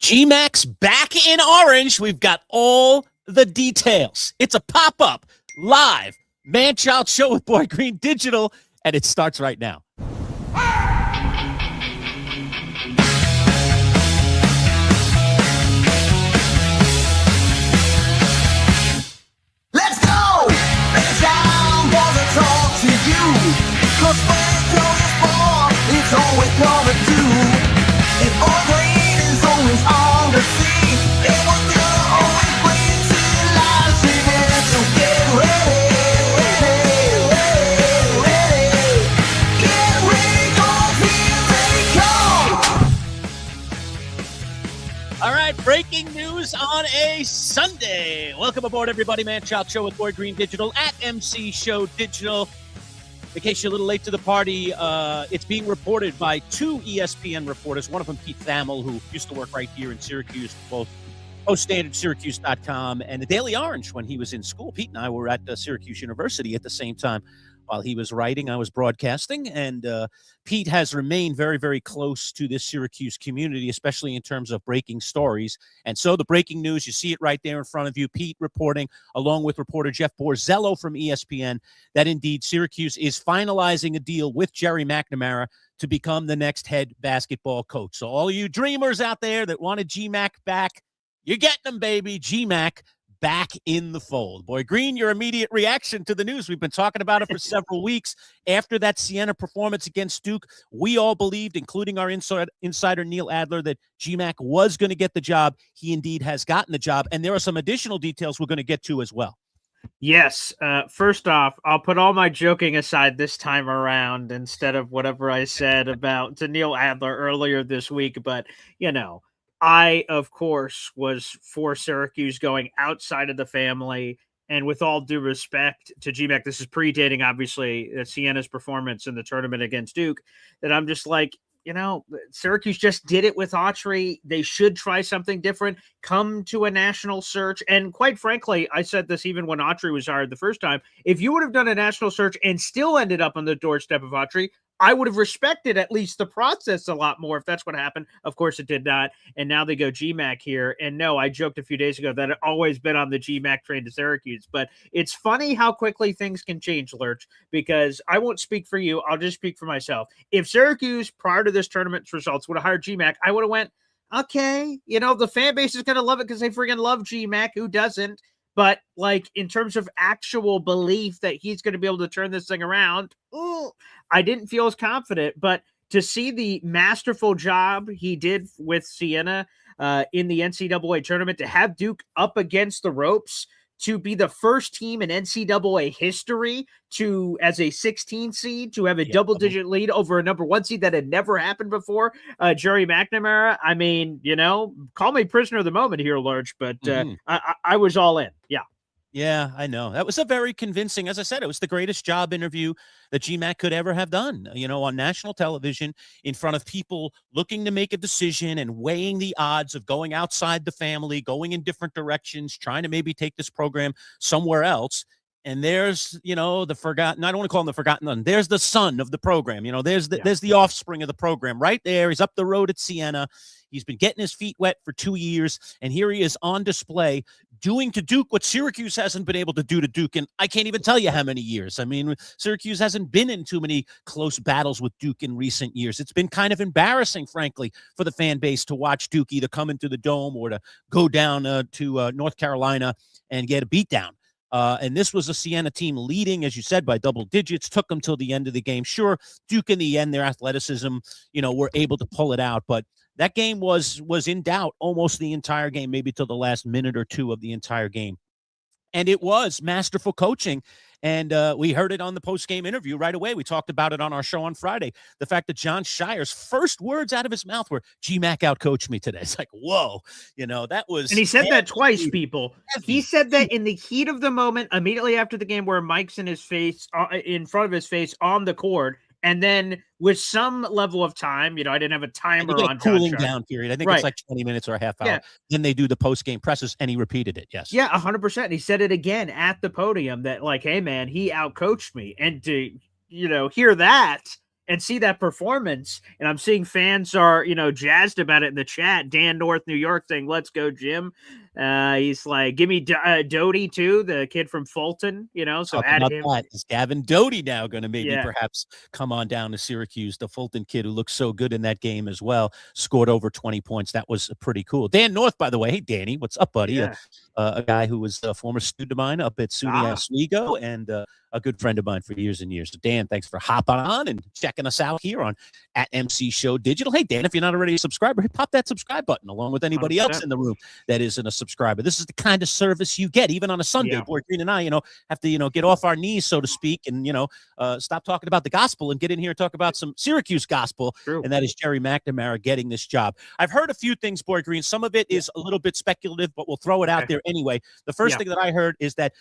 G-Max back in orange. We've got all the details. It's a pop-up, live, Manchild Show with Boy Green Digital, and it starts right now. Let's go! It's time to talk to you. 'Cause when comes for, it's all we're gonna do. And Boy Green is always on the scene. And we're gonna always bring to life singing. So get ready, ready. Get ready, 'cause here they come. All right, breaking news on a Sunday. Welcome aboard, everybody. Manchild Show with Boy Green Digital at MC Show Digital. In case you're a little late to the party, it's being reported by two ESPN reporters, one of them Pete Thamel, who used to work right here in Syracuse, both poststandardsyracuse.com and the Daily Orange when he was in school. Pete and I were at Syracuse University at the same time. While he was writing, I was broadcasting, and Pete has remained very, very close to this Syracuse community, especially in terms of breaking stories. And so the breaking news, you see it right there in front of you, Pete reporting, along with reporter Jeff Borzello from ESPN, that indeed Syracuse is finalizing a deal with Gerry McNamara to become the next head basketball coach. So all of you dreamers out there that wanted G-Mac back, you're getting them, baby. G-Mac back in the fold. Boy Green, your immediate reaction to the news. We've been talking about it for several weeks. After that Siena performance against Duke, we all believed, including our insider Neil Adler, that G-Mac was going to get the job. He indeed has gotten the job, and there are some additional details we're going to get to as well. Yes. First off, I'll put all my joking aside this time around instead of whatever I said about to Neil Adler earlier this week. But, you know, I, of course, was for Syracuse going outside of the family. And with all due respect to G-Mac, this is predating, obviously, Siena's performance in the tournament against Duke, that I'm just like, you know, Syracuse just did it with Autry. They should try something different, come to a national search. And quite frankly, I said this even when Autry was hired the first time, if you would have done a national search and still ended up on the doorstep of Autry, I would have respected at least the process a lot more if that's what happened. Of course, it did not. And now they go G-Mac here. And no, I joked a few days ago that I'd always been on the G-Mac train to Syracuse. But it's funny how quickly things can change, Lurch, because I won't speak for you. I'll just speak for myself. If Syracuse, prior to this tournament's results, would have hired G-Mac, I would have went, okay, you know, the fan base is going to love it because they friggin' love G-Mac. Who doesn't? But, like, in terms of actual belief that he's going to be able to turn this thing around, I didn't feel as confident. But to see the masterful job he did with Siena in the NCAA tournament, to have Duke up against the ropes, to be the first team in NCAA history to, as a 16 seed, to have a double-digit lead over a number one seed that had never happened before, Gerry McNamara. I mean, you know, call me prisoner of the moment here, Lurch, but I was all in. Yeah. Yeah, I know. That was a very convincing, as I said, it was the greatest job interview that G-Mac could ever have done, you know, on national television in front of people looking to make a decision and weighing the odds of going outside the family, going in different directions, trying to maybe take this program somewhere else. And there's, you know, the forgotten, I don't want to call him the forgotten one. There's the son of the program. You know, there's the offspring of the program right there. He's up the road at Siena. He's been getting his feet wet for 2 years. And here he is on display doing to Duke what Syracuse hasn't been able to do to Duke in I can't even tell you how many years. I mean, Syracuse hasn't been in too many close battles with Duke in recent years. It's been kind of embarrassing, frankly, for the fan base to watch Duke either come into the Dome or to go down to North Carolina and get a beatdown. And this was a Siena team leading, as you said, by double digits, took them till the end of the game. Sure, Duke in the end, their athleticism, you know, were able to pull it out, but that game was in doubt almost the entire game, maybe till the last minute or two of the entire game. And it was masterful coaching. And we heard it on the post-game interview right away. We talked about it on our show on Friday. The fact that John Shire's first words out of his mouth were, G-Mac outcoached me today. It's like, whoa, you know, that was. And he said that twice, people. He said that in the heat of the moment, immediately after the game, where Mike's in his face, in front of his face on the court. And then with some level of time, you know, I didn't have a timer on cooling down period. I think it's like 20 minutes or a half hour. Yeah. Then they do the post-game presses, and he repeated it. Yes. Yeah, 100%. He said it again at the podium that, like, hey, man, he outcoached me. And to, you know, hear that and see that performance. And I'm seeing fans are, jazzed about it in the chat. Dan North, New York, saying, "Let's go, Jim." He's like, "Give me Doty too, the kid from Fulton." So Talk add about him. that. Is Gavin Doty now going to maybe Yeah. perhaps come on down to Syracuse? The Fulton kid who looked so good in that game as well, scored over 20 points. That was pretty cool. Dan North, by the way. Hey, Danny, what's up, buddy? Yeah. A guy who was a former student of mine up at SUNY Oswego and a good friend of mine for years and years. So, Dan, thanks for hopping on and checking us out here on at MC Show Digital. Hey, Dan, if you're not already a subscriber, pop that subscribe button along with anybody 100%. else in the room that isn't a subscriber. This is the kind of service you get even on a Sunday. Yeah. Boy Green and I, have to, get off our knees, so to speak, and, stop talking about the gospel and get in here and talk about some Syracuse gospel. True. And that is Gerry McNamara getting this job. I've heard a few things, Boy Green. Some of it is a little bit speculative, but we'll throw it out there anyway. The first thing that I heard is that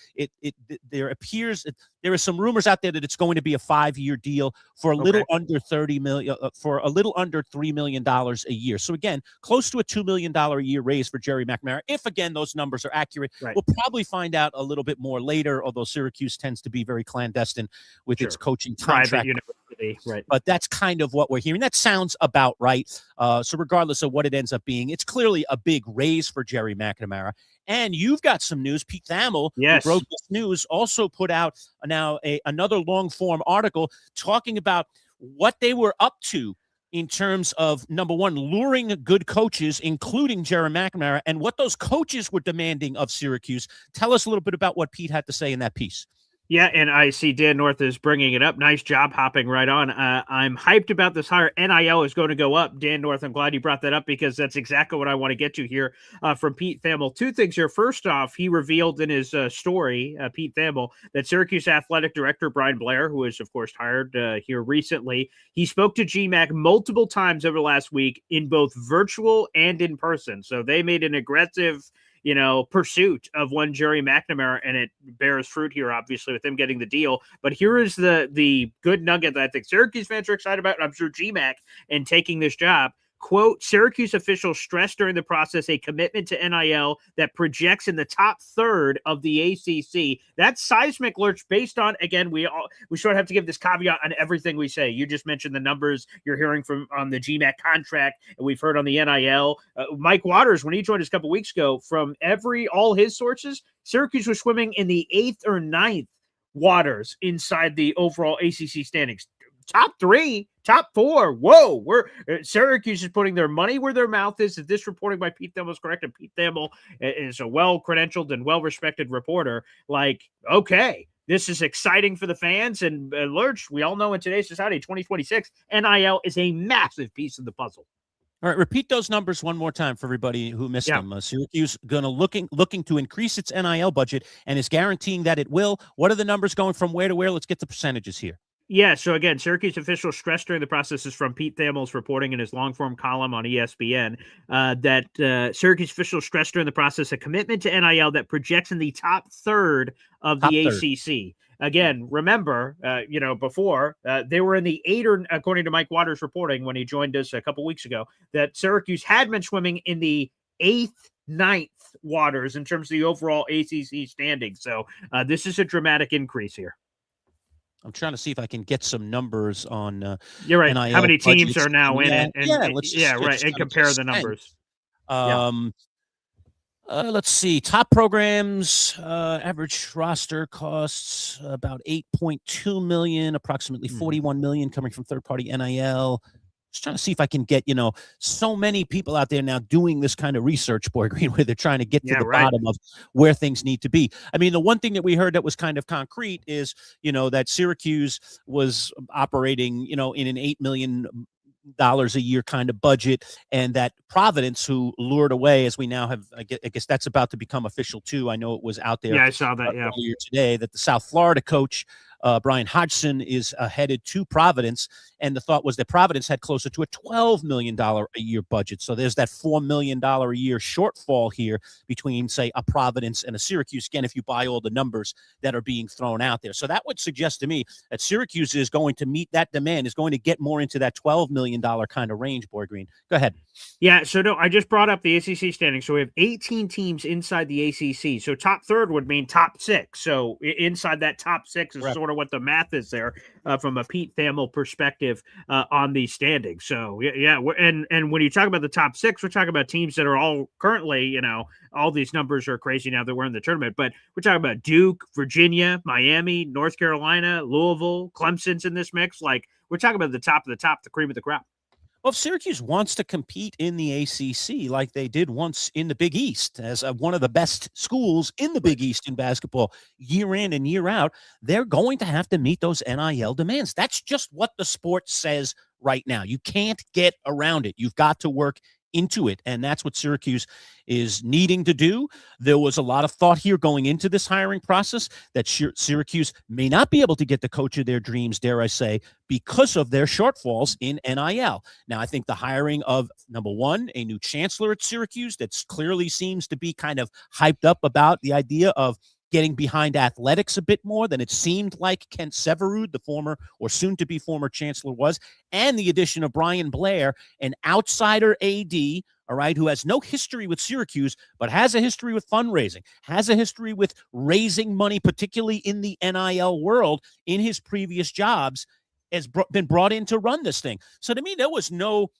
there appears there are some rumors out there that it's going to be a 5-year deal for a little under $30 million, for a little under $3 million a year. So again, close to a $2 million a year raise for Gerry McNamara. If again those numbers are accurate, we'll probably find out a little bit more later. Although Syracuse tends to be very clandestine with its coaching contract. Private university, right? But that's kind of what we're hearing. That sounds about right. So regardless of what it ends up being, it's clearly a big raise for Gerry McNamara. And you've got some news. Pete Thamel, who broke this news, also put out now another long-form article talking about what they were up to in terms of, number one, luring good coaches, including Gerry McNamara, and what those coaches were demanding of Syracuse. Tell us a little bit about what Pete had to say in that piece. Yeah, and I see Dan North is bringing it up. Nice job hopping right on. I'm hyped about this hire. NIL is going to go up. Dan North, I'm glad you brought that up because that's exactly what I want to get to here from Pete Thamel. Two things here. First off, he revealed in his story, Pete Thamel, that Syracuse athletic director Brian Blair, who was, of course, hired here recently, he spoke to GMAC multiple times over the last week in both virtual and in person. So they made an aggressive pursuit of one Gerry McNamara, and it bears fruit here, obviously, with him getting the deal. But here is the good nugget that I think Syracuse fans are excited about, and I'm sure GMAC, and taking this job. Quote, Syracuse officials stressed during the process a commitment to NIL that projects in the top third of the ACC. That's seismic, Lurch, based on, again, we sort of have to give this caveat on everything we say. You just mentioned the numbers you're hearing from on the GMAC contract, and we've heard on the NIL. Mike Waters, when he joined us a couple weeks ago, from all his sources, Syracuse was swimming in the 8th or 9th waters inside the overall ACC standings. Top 3, top 4. Whoa, Syracuse is putting their money where their mouth is. If this reporting by Pete Thamel is correct, and Pete Thamel is a well-credentialed and well-respected reporter, okay, this is exciting for the fans. And Lurch, we all know in today's society, 2026, NIL is a massive piece of the puzzle. All right, repeat those numbers one more time for everybody who missed them. Syracuse looking to increase its NIL budget and is guaranteeing that it will. What are the numbers going from where to where? Let's get the percentages here. Yeah, so again, Syracuse officials stressed during the process is from Pete Thamel's reporting in his long-form column on ESPN that Syracuse officials stressed during the process a commitment to NIL that projects in the top third of the ACC. Again, remember, before they were in the 8 or, according to Mike Waters' reporting when he joined us a couple weeks ago, that Syracuse had been swimming in the 8th, 9th waters in terms of the overall ACC standing. So this is a dramatic increase here. I'm trying to see if I can get some numbers on. You're right. NIL How many teams budgets. are now in it? And, And compare the numbers. Let's see. Top programs, average roster costs about $8.2 million, approximately $41 million coming from third-party NIL. Just trying to see if I can get, so many people out there now doing this kind of research, Boy Green, where they're trying to get to the bottom of where things need to be. I mean, the one thing that we heard that was kind of concrete is, that Syracuse was operating, in an $8 million a year kind of budget, and that Providence, who lured away, as we now have, I guess that's about to become official too. I know it was out there. Yeah, I saw that. Earlier today, that the South Florida coach Brian Hodgson is headed to Providence, and the thought was that Providence had closer to a $12 million a year budget. So there's that $4 million a year shortfall here between, say, a Providence and a Syracuse, again, if you buy all the numbers that are being thrown out there. So that would suggest to me that Syracuse is going to meet that demand, is going to get more into that $12 million kind of range, Boy Green. Go ahead. Yeah, so no, I just brought up the ACC standings. So we have 18 teams inside the ACC. So top third would mean top 6. So inside that top 6 is sort of what the math is there from a Pete Thamel perspective. perspective on these standings. So yeah, and when you talk about the top six, we're talking about teams that are all currently, all these numbers are crazy now that we're in the tournament, but we're talking about Duke, Virginia, Miami, North Carolina, Louisville, Clemson's in this mix. Like, we're talking about the top of the top, the cream of the crop. Well, if Syracuse wants to compete in the ACC like they did once in the Big East as one of the best schools in the Big East in basketball year in and year out, they're going to have to meet those NIL demands. That's just what the sport says right now. You can't get around it. You've got to work into it, and that's what Syracuse is needing to do. There was a lot of thought here going into this hiring process that Syracuse may not be able to get the coach of their dreams, dare I say, because of their shortfalls in NIL. Now, I think the hiring of, number one, a new chancellor at Syracuse that clearly seems to be kind of hyped up about the idea of getting behind athletics a bit more than it seemed like Kent Severud, the former or soon-to-be former chancellor, was, and the addition of Brian Blair, an outsider AD, all right, who has no history with Syracuse, but has a history with fundraising, has a history with raising money, particularly in the NIL world in his previous jobs, has been brought in to run this thing. So to me, there was no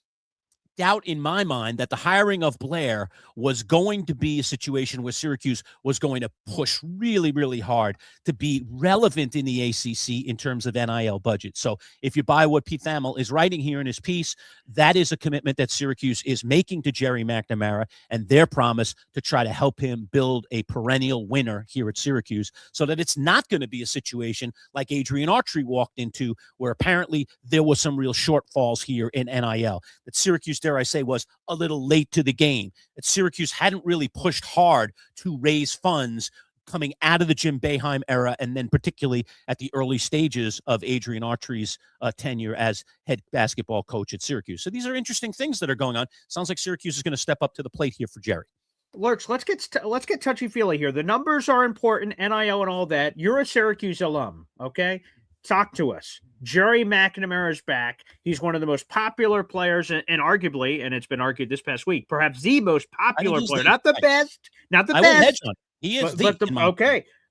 doubt in my mind that the hiring of Blair was going to be a situation where Syracuse was going to push really, really hard to be relevant in the ACC in terms of NIL budget. So if you buy what Pete Thamel is writing here in his piece, that is a commitment that Syracuse is making to Gerry McNamara and their promise to try to help him build a perennial winner here at Syracuse so that it's not going to be a situation like Adrian Autry walked into where apparently there was some real shortfalls here in NIL. That Syracuse, dare I say, was a little late to the game, that Syracuse hadn't really pushed hard to raise funds coming out of the Jim Boeheim era, and then particularly at the early stages of Adrian Autry's tenure as head basketball coach at Syracuse. So these are interesting things that are going on. Sounds like Syracuse is going to step up to the plate here for Gerry. Lurch, let's get touchy-feely here. The numbers are important, NIL and all that. You're a Syracuse alum, okay? Talk to us. Gerry McNamara is back. He's one of the most popular players, and arguably, and it's been argued this past week, perhaps the most popular player. Not the best, not the best. He is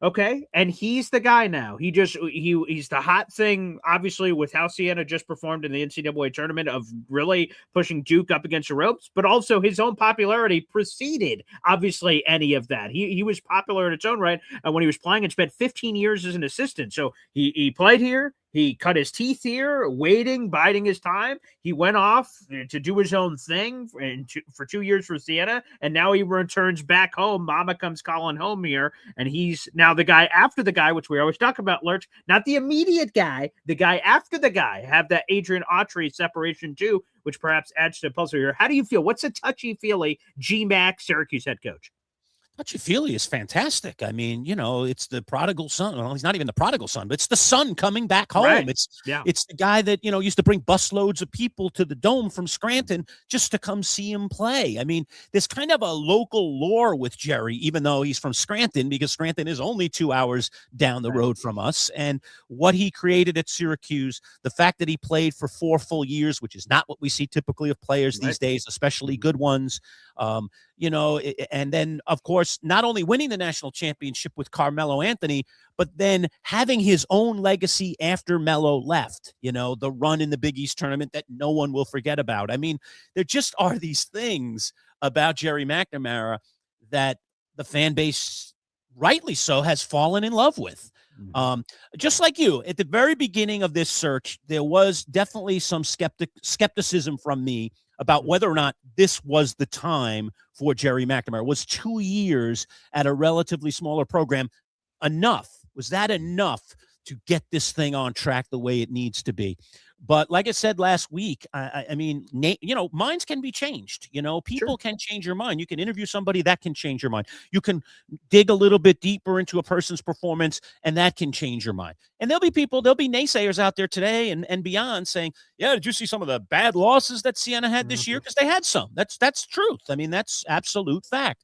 okay. And he's the guy now. He's the hot thing, obviously, with how Siena just performed in the NCAA tournament of really pushing Duke up against the ropes, but also his own popularity preceded, obviously, any of that. He was popular in its own right when he was playing and spent 15 years as an assistant. So he played here. He cut his teeth here, waiting, biding his time. He went off to do his own thing for 2 years for Siena, and now he returns back home. Mama comes calling home here, and he's now the guy after the guy, which we always talk about, Lurch, not the immediate guy, the guy after the guy. Have that Adrian Autry separation too, which perhaps adds to the puzzle here. How do you feel? What's a touchy-feely GMAC Syracuse head coach? Touchy-feely is fantastic. I mean, it's the prodigal son. Well, he's not even the prodigal son, but it's the son coming back home. Right. It's the guy that, used to bring busloads of people to the Dome from Scranton just to come see him play. I mean, there's kind of a local lore with Gerry, even though he's from Scranton, because Scranton is only 2 hours down the road from us. And what he created at Syracuse, the fact that he played for 4 full years, which is not what we see typically of players these days, especially good ones. And then, of course, not only winning the national championship with Carmelo Anthony, but then having his own legacy after Melo left, the run in the Big East tournament that no one will forget about. I mean, there just are these things about Gerry McNamara that the fan base, rightly so, has fallen in love with. Just like you, at the very beginning of this search, there was definitely some skepticism from me about whether or not this was the time for Gerry McNamara. Was 2 years at a relatively smaller program enough? Was that enough to get this thing on track the way it needs to be? But like I said last week, I mean, minds can be changed. People can change your mind. You can interview somebody that can change your mind. You can dig a little bit deeper into a person's performance, and that can change your mind. And there'll be naysayers out there today and beyond saying, yeah, did you see some of the bad losses that Siena had this year? Because they had some. That's truth. I mean, that's absolute fact.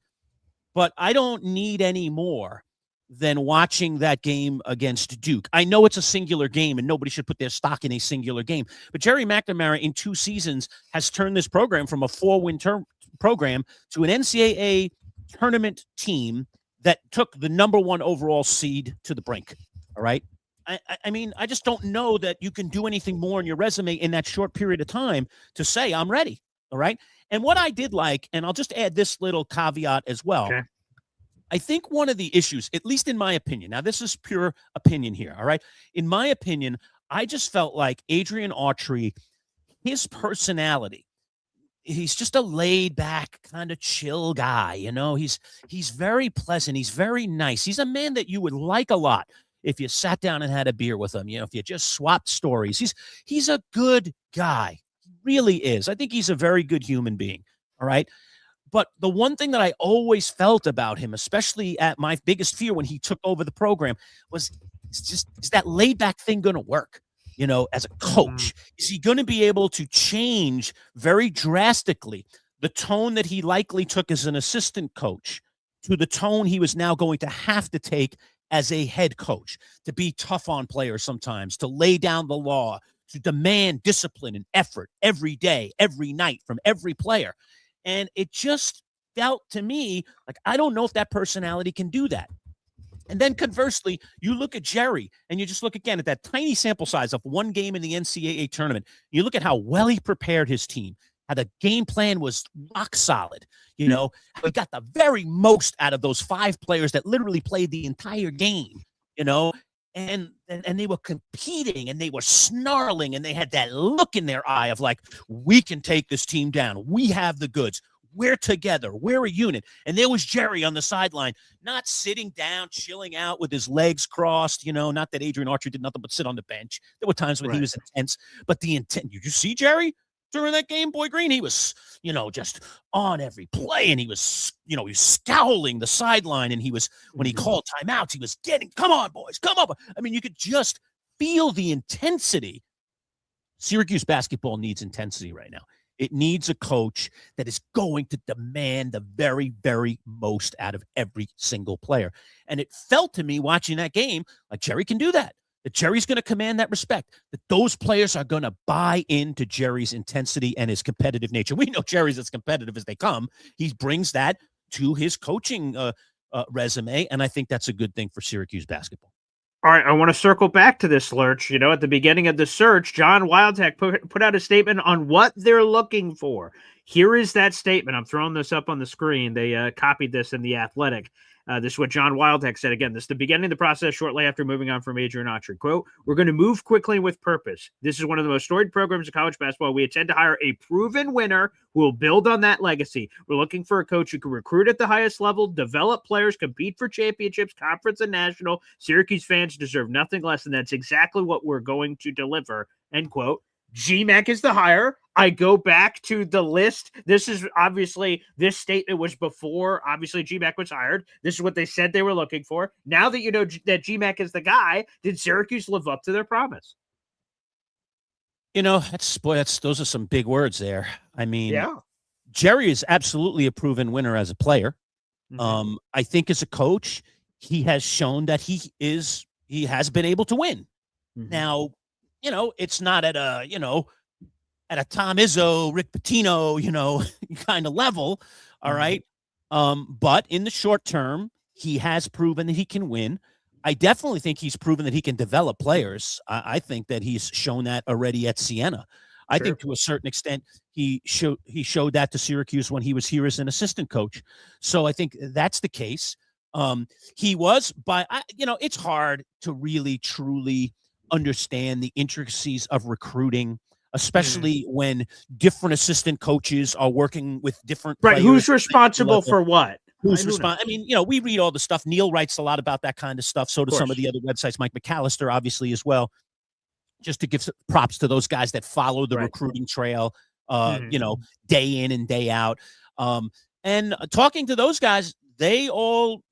But I don't need any more than watching that game against Duke. I know it's a singular game and nobody should put their stock in a singular game, but Gerry McNamara in 2 seasons has turned this program from a 4-win program to an NCAA tournament team that took the #1 overall seed to the brink. All right. I mean, I just don't know that you can do anything more in your resume in that short period of time to say I'm ready. All right. And what I did like, and I'll just add this little caveat as well. Okay. I think one of the issues, at least in my opinion, now this is pure opinion here. All right. In my opinion, I just felt like Adrian Autry, his personality, he's just a laid back kind of chill guy. He's very pleasant. He's very nice. He's a man that you would like a lot if you sat down and had a beer with him, if you just swapped stories. He's a good guy. He really is. I think he's a very good human being. All right. But the one thing that I always felt about him, especially at my biggest fear when he took over the program, was is that laid back thing going to work? As a coach, is he going to be able to change very drastically the tone that he likely took as an assistant coach to the tone he was now going to have to take as a head coach, to be tough on players sometimes, to lay down the law, to demand discipline and effort every day, every night from every player? And it just felt to me like, I don't know if that personality can do that. And then conversely, you look at Gerry and you just look again at that tiny sample size of one game in the NCAA tournament. You look at how well he prepared his team, how the game plan was rock solid. How he got the very most out of those 5 players that literally played the entire game, and they were competing and they were snarling and they had that look in their eye of like, we can take this team down. We have the goods. We're together. We're a unit. And there was Gerry on the sideline, not sitting down, chilling out with his legs crossed. Not that Adrian Autry did nothing but sit on the bench. There were times when he was intense, but the intent. Did you see Gerry during that game, Boy Green? He was, just on every play, and he was, he was scowling the sideline, and he was, when he called timeouts, he was come on, boys, come on. I mean, you could just feel the intensity. Syracuse basketball needs intensity right now. It needs a coach that is going to demand the very, very most out of every single player. And it felt to me watching that game like Gerry can do that. That Gerry's going to command that respect, that those players are going to buy into Gerry's intensity and his competitive nature. We know Gerry's as competitive as they come. He brings that to his coaching resume, and I think that's a good thing for Syracuse basketball. All right, I want to circle back to this, Lurch. At the beginning of the search, John Wildhack put out a statement on what they're looking for. Here is that statement. I'm throwing this up on the screen. They copied this in The Athletic. This is what John Wildhack said. Again, this is the beginning of the process shortly after moving on from Adrian Autry. Quote, "We're going to move quickly with purpose. This is one of the most storied programs in college basketball. We intend to hire a proven winner who will build on that legacy. We're looking for a coach who can recruit at the highest level, develop players, compete for championships, conference and national. Syracuse fans deserve nothing less, and that's exactly what we're going to deliver." End quote. GMAC is the hire. I go back to the list. This is obviously, this statement was before, obviously, GMAC was hired. This is what they said they were looking for. Now that you know that GMAC is the guy, did Syracuse live up to their promise? Those are some big words there. I mean, yeah. Gerry is absolutely a proven winner as a player. Mm-hmm. I think as a coach, he has shown that he has been able to win. Mm-hmm. Now, it's not at a Tom Izzo, Rick Pitino, kind of level. All right. But in the short term, he has proven that he can win. I definitely think he's proven that he can develop players. I think that he's shown that already at Siena. I think to a certain extent, he showed that to Syracuse when he was here as an assistant coach. So I think that's the case. He was it's hard to really, truly understand the intricacies of recruiting, especially when different assistant coaches are working with different players. Right. Who's responsible for what? Who's responsible? I mean, we read all the stuff. Neil writes a lot about that kind of stuff. So do some of the other websites, Mike McAllister, obviously, as well. Just to give props to those guys that follow the recruiting trail, day in and day out. And talking to those guys, they all,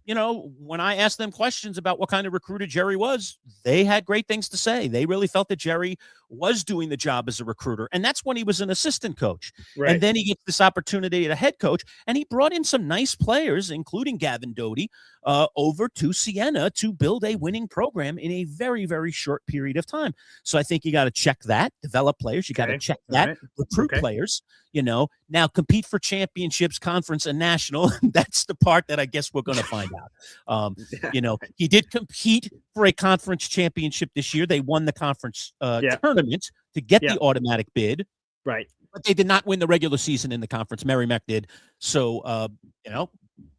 when I asked them questions about what kind of recruiter Gerry was, they had great things to say. They really felt that Gerry was doing the job as a recruiter. And that's when he was an assistant coach. Right. And then he gets this opportunity to head coach. And he brought in some nice players, including Gavin Doty, over to Siena to build a winning program in a very, very short period of time. So I think you got to check that, develop players. You got to check that, recruit players. Now compete for championships, conference, and national. That's the part that I guess we're going to find out. He did compete for a conference championship this year. They won the conference tournament to get the automatic bid. Right. But they did not win the regular season in the conference. Merrimack did. So,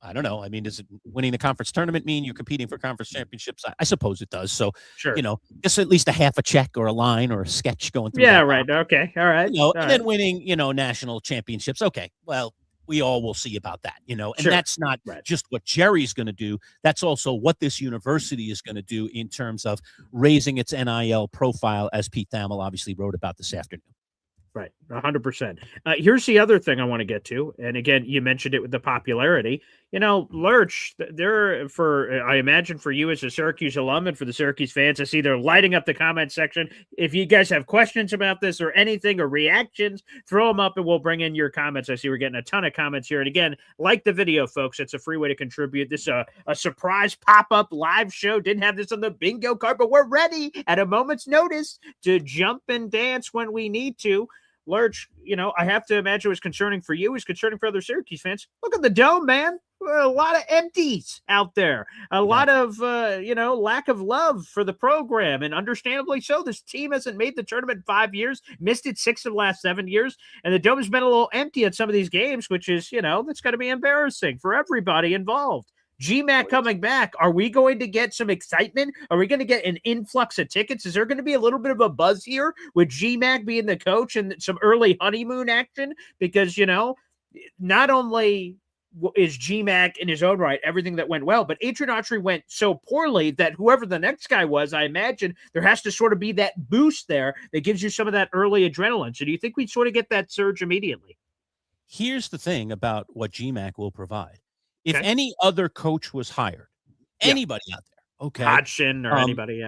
I don't know. I mean, does winning the conference tournament mean you're competing for conference championships? I suppose it does. So, sure. Just at least a half a check or a line or a sketch going through. Yeah, right. Okay. All right. And then winning, national championships. Okay. Well, we all will see about that, and that's not just what Gerry's going to do. That's also what this university is going to do in terms of raising its NIL profile, as Pete Thamel obviously wrote about this afternoon. Right, 100%. Here's the other thing I want to get to, and again, you mentioned it with the popularity. Lurch, I imagine for you as a Syracuse alum and for the Syracuse fans, I see they're lighting up the comment section. If you guys have questions about this or anything or reactions, throw them up and we'll bring in your comments. I see we're getting a ton of comments here. And again, like the video, folks, it's a free way to contribute. This is a surprise pop-up live show. Didn't have this on the bingo card, but we're ready at a moment's notice to jump and dance when we need to. Lurch, I have to imagine it was concerning for you. It was concerning for other Syracuse fans. Look at the dome, man. A lot of empties out there. A lot of, lack of love for the program. And understandably so. This team hasn't made the tournament in 5 years, missed it 6 of the last 7 years. And the dome has been a little empty at some of these games, which is, that's got to be embarrassing for everybody involved. GMAC coming back. Are we going to get some excitement? Are we going to get an influx of tickets? Is there going to be a little bit of a buzz here with GMAC being the coach and some early honeymoon action? Because, not only is GMAC in his own right everything that went well, but Adrian Autry went so poorly that whoever the next guy was, I imagine there has to sort of be that boost there that gives you some of that early adrenaline. So do you think we'd sort of get that surge immediately? Here's the thing about what GMAC will provide. If any other coach was hired, anybody out there, Hodgson or anybody,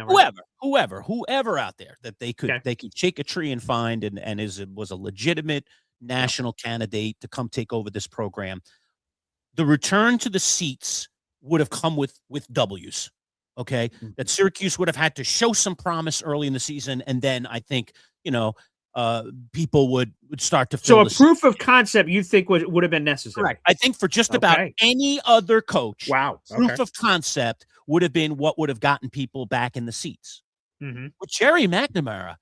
whoever out there that they could shake a tree and find and was a legitimate national candidate to come take over this program, the return to the seats would have come with W's. Okay, that Syracuse would have had to show some promise early in the season, and then I think people would start to fill. So a proof of concept you think would have been necessary. Correct. I think for just about any other coach, proof of concept would have been what would have gotten people back in the seats. Mm-hmm. With Gerry McNamara,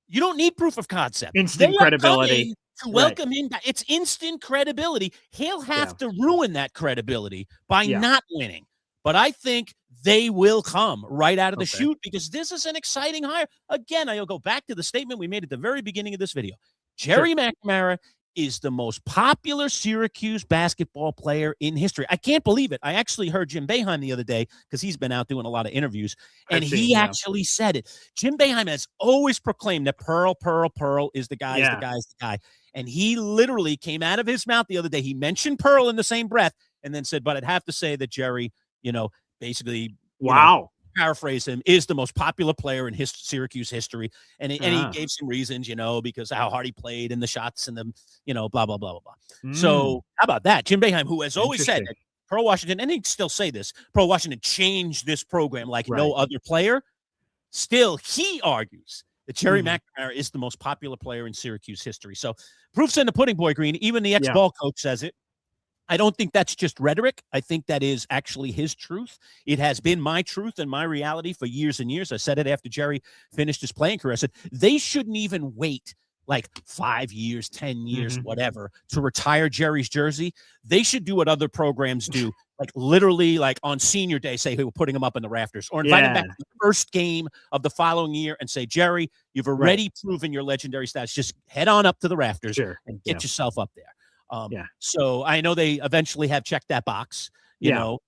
you don't need proof of concept. Instant credibility. To welcome him back. It's instant credibility. He'll have to ruin that credibility by not winning. But I think they will come right out of the chute because this is an exciting hire. Again, I'll go back to the statement we made at the very beginning of this video. Gerry McNamara is the most popular Syracuse basketball player in history. I can't believe it. I actually heard Jim Boeheim the other day because he's been out doing a lot of interviews, and he actually said it. Jim Boeheim has always proclaimed that Pearl is the guy, is the guy. And he literally came out of his mouth the other day. He mentioned Pearl in the same breath and then said, but I'd have to say that Gerry, basically, paraphrase him, is the most popular player in Syracuse history. And he gave some reasons, because how hard he played and the shots and the, blah, blah, blah, blah, blah. So how about that? Jim Boeheim, who has always said that Pearl Washington, and he'd still say this, Pearl Washington changed this program like no other player. Still, he argues that Gerry McNamara is the most popular player in Syracuse history. So proof's in the pudding, Boy Green. Even the ex-ball coach says it. I don't think that's just rhetoric. I think that is actually his truth. It has been my truth and my reality for years and years. I said it after Gerry finished his playing career. I said, they shouldn't even wait like 5 years, 10 years, whatever, to retire Gerry's jersey. They should do what other programs do, like literally like on senior day, say, hey, we're putting him up in the rafters, or invite him back to the first game of the following year and say, Gerry, you've already proven your legendary status. Just head on up to the rafters and get yourself up there. So I know they eventually have checked that box, you know,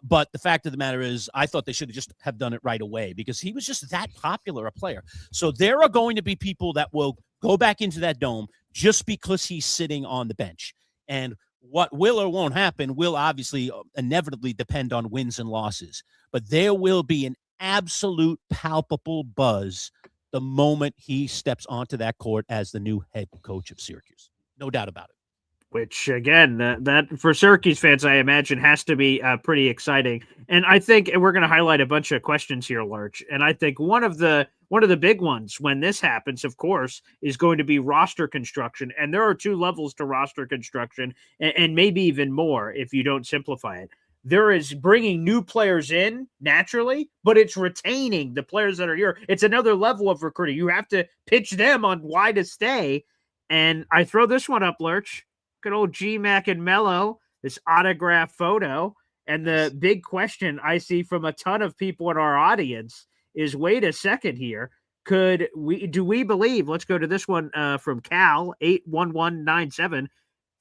but the fact of the matter is I thought they should have just have done it right away because he was just that popular a player. So there are going to be people that will go back into that dome just because he's sitting on the bench. And what will or won't happen will obviously inevitably depend on wins and losses. But there will be an absolute palpable buzz the moment he steps onto that court as the new head coach of Syracuse. No doubt about it. which again, that for Syracuse fans, I imagine has to be pretty exciting. And I think we're going to highlight a bunch of questions here, Lurch. And I think one of the big ones when this happens, of course, is going to be roster construction. And there are two levels to roster construction, and maybe even more if you don't simplify it. There is bringing new players in naturally, but it's retaining the players that are here. It's another level of recruiting. You have to pitch them on why to stay. And I throw this one up, Lurch. Good old G-Mac and Mello, this autograph photo. And the big question I see from a ton of people in our audience is, wait a second here. Do we believe, let's go to this one from Cal, 81197,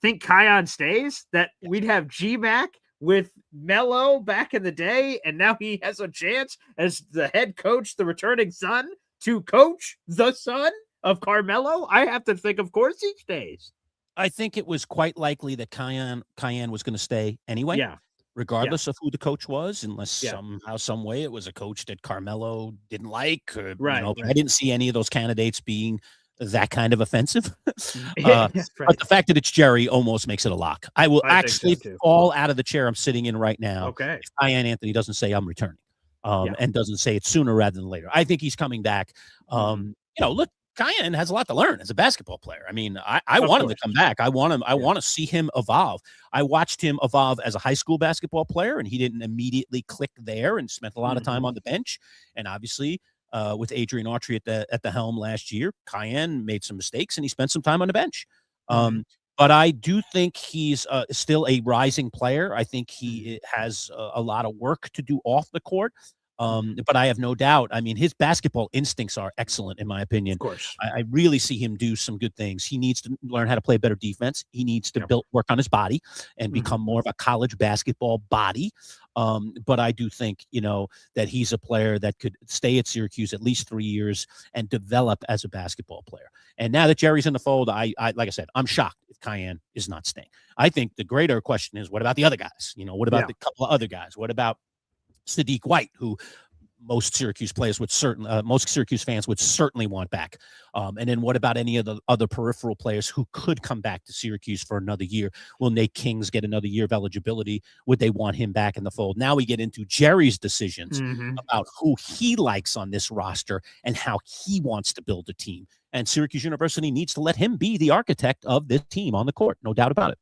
think Kion stays? That we'd have G-Mac with Mello back in the day, and now he has a chance as the head coach, the returning son, to coach the son of Carmelo? I have to think, of course, he stays. I think it was quite likely that Cayenne was going to stay anyway, regardless of who the coach was, unless somehow, some way it was a coach that Carmelo didn't like. Or, I didn't see any of those candidates being that kind of offensive. But the fact that it's Gerry almost makes it a lock. I will actually fall out of the chair I'm sitting in right now if Cayenne Anthony doesn't say I'm returning and doesn't say it sooner rather than later. I think he's coming back. Look, Cayenne has a lot to learn as a basketball player. I mean, I want him to come back. I want to see him evolve. I watched him evolve as a high school basketball player, and he didn't immediately click there and spent a lot of time on the bench. And obviously, with Adrian Autry at the helm last year, Cayenne made some mistakes, and he spent some time on the bench. But I do think he's still a rising player. I think he has a lot of work to do off the court. But I have no doubt. I mean, his basketball instincts are excellent, in my opinion. Of course. I really see him do some good things. He needs to learn how to play better defense. He needs to work on his body and become more of a college basketball body. But I do think, that he's a player that could stay at Syracuse at least 3 years and develop as a basketball player. And now that Gerry's in the fold, I like I said, I'm shocked if Cayenne is not staying. I think the greater question is, what about the other guys? What about the couple of other guys? What about Sadiq White, who most Syracuse fans would certainly want back. And then what about any of the other peripheral players who could come back to Syracuse for another year? Will Nate Kings get another year of eligibility? Would they want him back in the fold? Now we get into Gerry's decisions about who he likes on this roster and how he wants to build a team. And Syracuse University needs to let him be the architect of this team on the court. No doubt about it.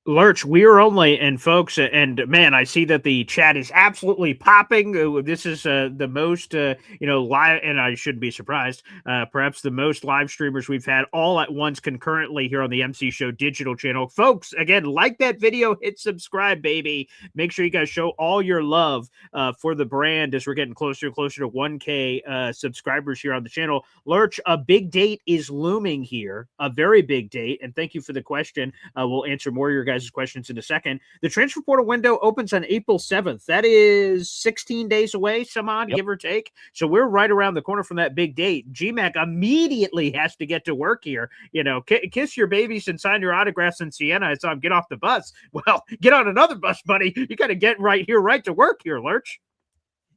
Lurch, we are only, and folks, and man, I see that the chat is absolutely popping. This is the most, live, and I shouldn't be surprised, perhaps the most live streamers we've had all at once concurrently here on the MC Show digital channel. Folks, again, like that video, hit subscribe, baby. Make sure you guys show all your love for the brand as we're getting closer and closer to 1K subscribers here on the channel. Lurch, a big date is looming here, a very big date, and thank you for the question. We'll answer more of your guys' questions in a second. The transfer portal window opens on April 7th. That is 16 days away, some odd, give or take. So we're right around the corner from that big date. GMAC immediately has to get to work here. Kiss your babies and sign your autographs in Siena. I saw him get off the bus. Well, get on another bus, buddy. You got to get right to work here, Lurch.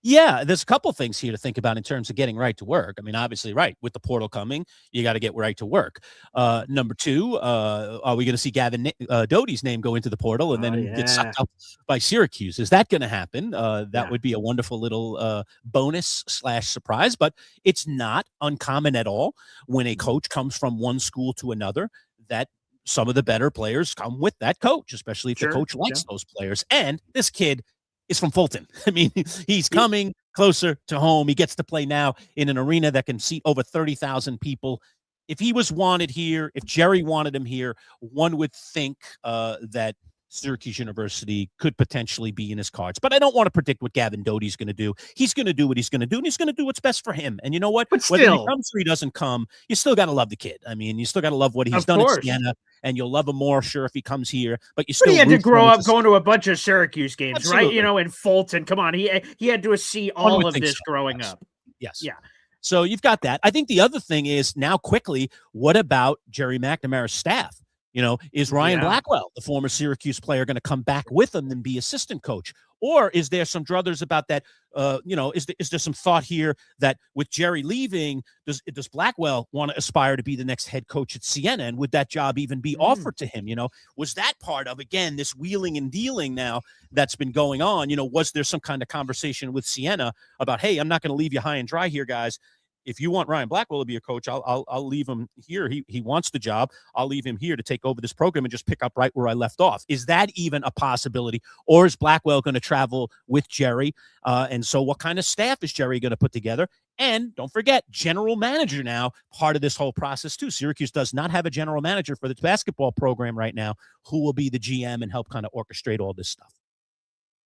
Yeah, there's a couple things here to think about in terms of getting right to work. I mean, obviously, with the portal coming, you got to get right to work. Number two, are we going to see Gavin Doty's name go into the portal and then get sucked up by Syracuse? Is that going to happen? That would be a wonderful little bonus/surprise, but it's not uncommon at all when a coach comes from one school to another that some of the better players come with that coach, especially if the coach likes those players. And this kid is from Fulton. I mean, he's coming closer to home. He gets to play now in an arena that can seat over 30,000 people. If he was wanted here, if Gerry wanted him here, one would think that Syracuse University could potentially be in his cards. But I don't want to predict what Gavin Doty's going to do. He's going to do what he's going to do, and he's going to do what's best for him. And you know what? But whether he comes or he doesn't come, you still got to love the kid. I mean, you still got to love what he's done at Siena, and you'll love him more, sure, if he comes here. But you still he had to grow up going to a bunch of Syracuse games, Absolutely. right? In Fulton. Come on, he had to see all of this growing up. Yes. Yeah. So you've got that. I think the other thing is now quickly, what about Gerry McNamara's staff? Is Ryan Yeah. Blackwell, the former Syracuse player, going to come back with him and be assistant coach? Or is there some druthers about that? Is there some thought here that with Gerry leaving, does Blackwell want to aspire to be the next head coach at Siena? And would that job even be offered to him? Was that part of, again, this wheeling and dealing now that's been going on? Was there some kind of conversation with Siena about, hey, I'm not going to leave you high and dry here, guys. If you want Ryan Blackwell to be a coach, I'll leave him here. He wants the job. I'll leave him here to take over this program and just pick up right where I left off. Is that even a possibility? Or is Blackwell going to travel with Gerry? And so what kind of staff is Gerry going to put together? And don't forget, general manager now, part of this whole process too. Syracuse does not have a general manager for the basketball program right now who will be the GM and help kind of orchestrate all this stuff.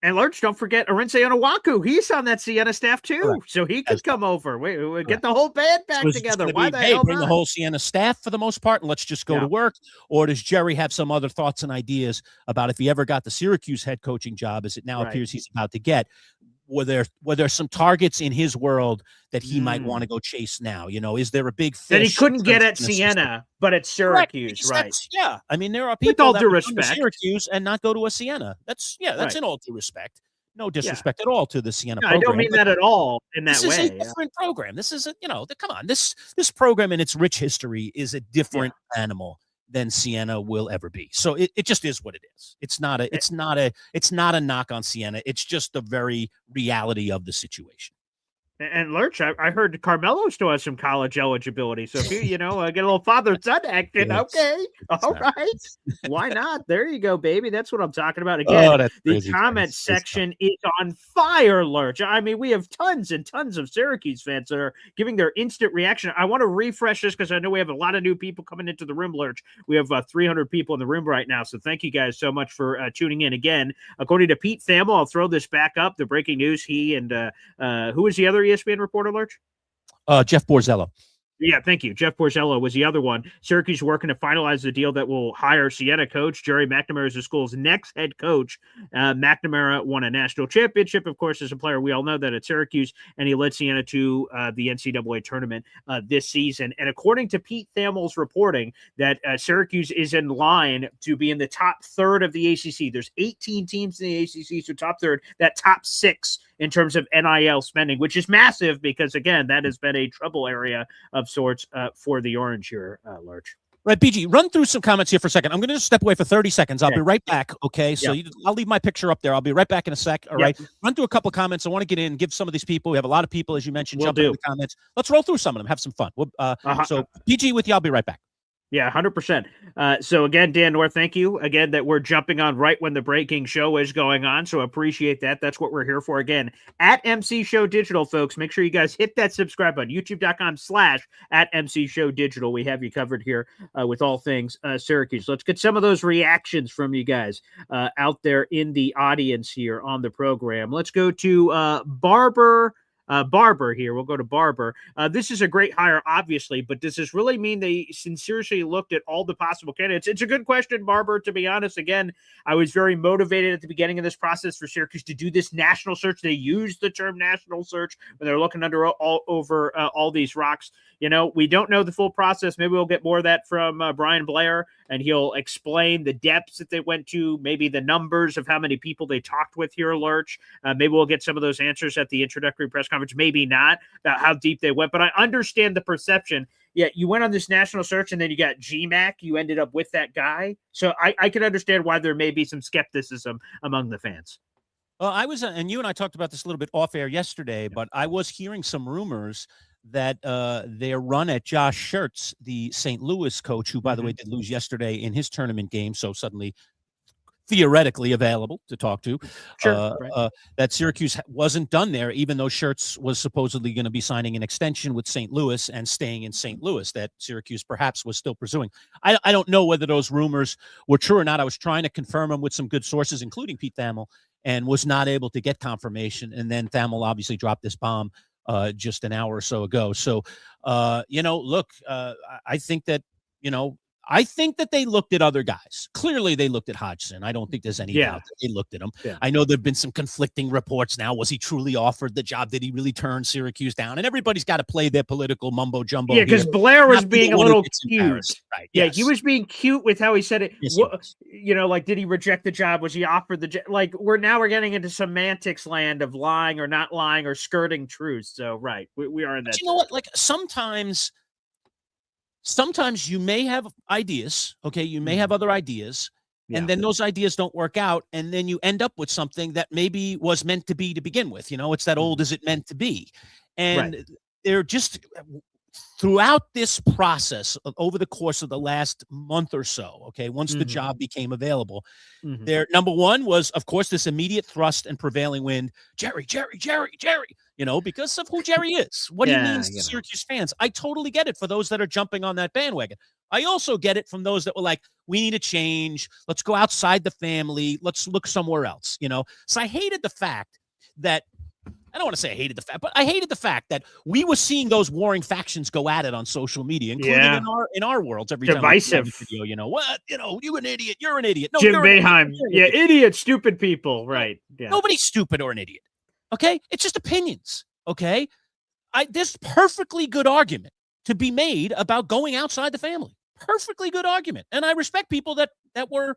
And Lurch, don't forget Arinze Onuaku. He's on that Siena staff too, Correct. so he could come over. We get the whole band back together. Why the hell bring not? the whole Siena staff for the most part, and let's just go to work? Or does Gerry have some other thoughts and ideas about if he ever got the Syracuse head coaching job, as it now appears he's about to get? Were there some targets in his world that he might want to go chase now? Is there a big fish that he couldn't get at Siena, but at Syracuse, right? Yeah. I mean, there are With people all that due would come to respect. Syracuse and not go to a Siena. That's in all due respect. No disrespect at all to the Siena program. I don't mean that at all in that way. This is a different program. This is come on. This program in its rich history is a different animal than Siena will ever be. So it just is what it is. It's not a knock on Siena. It's just the very reality of the situation. And Lurch, I heard Carmelo still has some college eligibility. So if you get a little father-son action, okay, all right, why not? There you go, baby. That's what I'm talking about. Again, the comment section is on fire, Lurch. I mean, we have tons and tons of Syracuse fans that are giving their instant reaction. I want to refresh this because I know we have a lot of new people coming into the room, Lurch. We have 300 people in the room right now. So thank you guys so much for tuning in. Again, according to Pete Thamel, I'll throw this back up. The breaking news, he and who was the other ESPN reporter, Lurch? Jeff Borzello. Yeah, thank you. Jeff Borzello was the other one. Syracuse working to finalize the deal that will hire Siena coach Gerry McNamara as the school's next head coach. McNamara won a national championship, of course, as a player. We all know that at Syracuse, and he led Siena to the NCAA tournament this season. And according to Pete Thamel's reporting, that Syracuse is in line to be in the top third of the ACC. There's 18 teams in the ACC, so top third, that top six in terms of NIL spending, which is massive because, again, that has been a trouble area of sorts for the Orange here, Lurch. Right, BG, run through some comments here for a second. I'm going to just step away for 30 seconds. I'll be right back, okay? So I'll leave my picture up there. I'll be right back in a sec, all right? Run through a couple of comments. I want to get in, give some of these people. We have a lot of people, as you mentioned, jump in the comments. Let's roll through some of them, have some fun. So BG with you. I'll be right back. Yeah, 100%. So again, Dan North, thank you again that we're jumping on right when the breaking show is going on. So appreciate that. That's what we're here for. Again, at MC Show Digital, folks, make sure you guys hit that subscribe button, youtube.com/@MC Show Digital. We have you covered here with all things Syracuse. Let's get some of those reactions from you guys out there in the audience here on the program. Let's go to Barber here. We'll go to Barber. This is a great hire, obviously, but does this really mean they sincerely looked at all the possible candidates? It's a good question, Barber, to be honest. Again, I was very motivated at the beginning of this process for Syracuse to do this national search. They use the term national search when they're looking over all these rocks. We don't know the full process. Maybe we'll get more of that from Brian Blair, and he'll explain the depths that they went to, maybe the numbers of how many people they talked with here, Lurch. Maybe we'll get some of those answers at the introductory press conference. Maybe not, about how deep they went. But I understand the perception. Yeah, you went on this national search, and then you got GMAC. You ended up with that guy. So I can understand why there may be some skepticism among the fans. Well, I was, and you and I talked about this a little bit off air yesterday, but I was hearing some rumors that their run at Josh Schertz, the St. Louis coach, who, by the way, did lose yesterday in his tournament game, so suddenly theoretically available to talk to, that Syracuse wasn't done there, even though Schertz was supposedly going to be signing an extension with St. Louis and staying in St. Louis, that Syracuse perhaps was still pursuing. I don't know whether those rumors were true or not. I was trying to confirm them with some good sources, including Pete Thamel, and was not able to get confirmation. And then Thamel obviously dropped this bomb just an hour or so ago. So, look, I think that, I think that they looked at other guys. Clearly, they looked at Hodgson. I don't think there's any doubt that they looked at him. Yeah. I know there have been some conflicting reports now. Was he truly offered the job? Did he really turn Syracuse down? And everybody's got to play their political mumbo jumbo. Yeah, because Blair was being a little cute. Right. Yeah, yes. He was being cute with how he said it. Yes, like, did he reject the job? Was he offered the job? Like, we're getting into semantics land of lying or not lying or skirting truth. So, right, we are in that. But you know what? Like, sometimes you may have ideas, okay? You may have other ideas, and then those ideas don't work out, and then you end up with something that maybe was meant to be to begin with. It's that old, is it meant to be? And they're just throughout this process over the course of the last month or so, okay, once the job became available, their number one was, of course, this immediate thrust and prevailing wind, Gerry, because of who Gerry is, what he means to Syracuse fans. I totally get it for those that are jumping on that bandwagon. I also get it from those that were like, we need a change. Let's go outside the family. Let's look somewhere else, So I hated the fact that, I don't want to say I hated the fact, but I hated the fact that we were seeing those warring factions go at it on social media, including in our worlds every divisive time we video, what, you an idiot, you're an idiot. No, Jim Boeheim. Idiot, stupid people. Right. Yeah. Nobody's stupid or an idiot. Okay. It's just opinions. Okay. There's perfectly good argument to be made about going outside the family. Perfectly good argument. And I respect people that are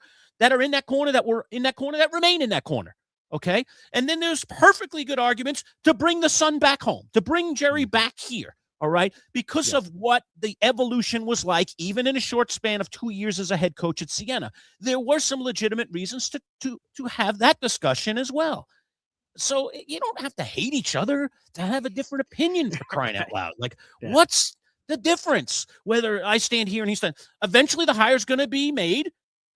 in that corner, that remain in that corner. Okay. And then there's perfectly good arguments to bring the son back home, to bring Gerry back here. All right. Because of what the evolution was like, even in a short span of 2 years as a head coach at Siena, there were some legitimate reasons to have that discussion as well. So you don't have to hate each other to have a different opinion, for crying out loud. Like, what's the difference? Whether I stand here and he stands, eventually the hire's going to be made,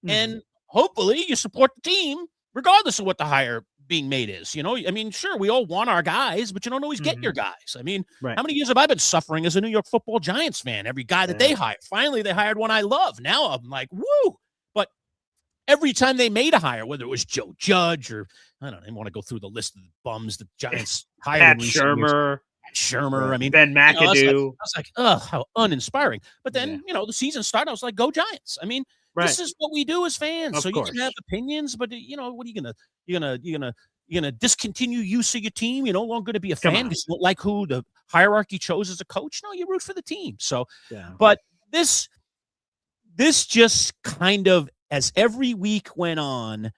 and hopefully you support the team regardless of what the hire being made is. I mean, sure, we all want our guys, but you don't always get your guys. I mean, how many years have I been suffering as a New York Football Giants fan? Every guy that they hired, finally they hired one I love. Now I'm like, woo! But every time they made a hire, whether it was Joe Judge or I don't even want to go through the list of bums the Giants hired. Pat Shermer. I mean, Ben McAdoo. I was like, oh, how uninspiring. But then, the season started. I was like, go Giants. I mean, this is what we do as fans. So you can have opinions, but what are you gonna discontinue use of your team? You're no longer going to be a fan because you don't like who the hierarchy chose as a coach. No, you root for the team. So, but this just kind of, as every week went on,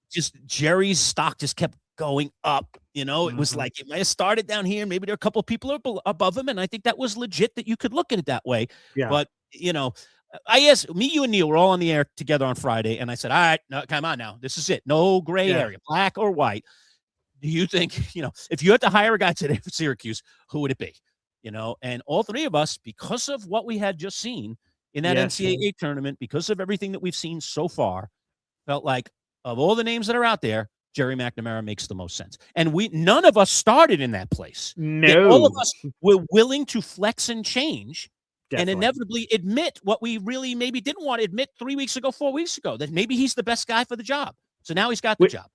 just Gerry's stock just kept going up. It was like it might have started down here. Maybe there are a couple of people above him, and I think that was legit that you could look at it that way. Yeah. But I asked you and Neil were all on the air together on Friday, and I said, all right, no, come on now. This is it. No gray area, black or white. Do you think, if you had to hire a guy today for Syracuse, who would it be? And all three of us, because of what we had just seen in that NCAA tournament, because of everything that we've seen so far, felt like of all the names that are out there, Gerry McNamara makes the most sense. And none of us started in that place. No. Yet all of us were willing to flex and change. Definitely. And inevitably admit what we really maybe didn't want to admit 3 weeks ago, 4 weeks ago, that maybe he's the best guy for the job. So now he's got the job.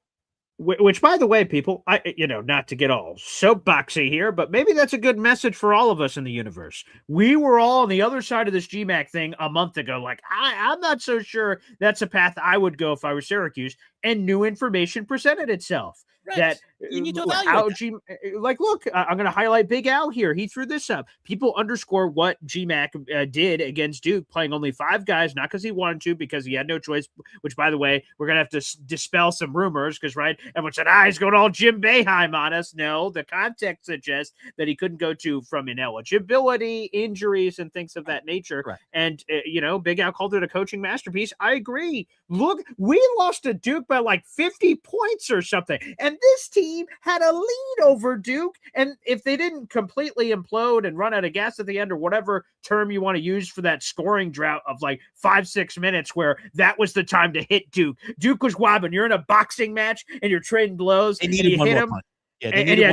Which, by the way, people, not to get all soapboxy here, but maybe that's a good message for all of us in the universe. We were all on the other side of this GMAC thing a month ago. Like, I'm not so sure that's a path I would go if I were Syracuse. And new information presented itself. Right. That you need to evaluate look, I'm going to highlight Big Al here. He threw this up. People underscore what GMAC did against Duke, playing only 5 guys, not because he wanted to, because he had no choice, which, by the way, we're going to have to dispel some rumors because, right, everyone said, he's going all Jim Boeheim on us. No, the context suggests that he couldn't go to from ineligibility, injuries, and things of that nature. Right. And, Big Al called it a coaching masterpiece. I agree. Look, we lost to Duke by like 50 points or something. And this team had a lead over Duke. And if they didn't completely implode and run out of gas at the end, or whatever term you want to use for that scoring drought of like 5-6 minutes, where that was the time to hit Duke. Duke was wobbling. You're in a boxing match and you're trading blows and you hit him.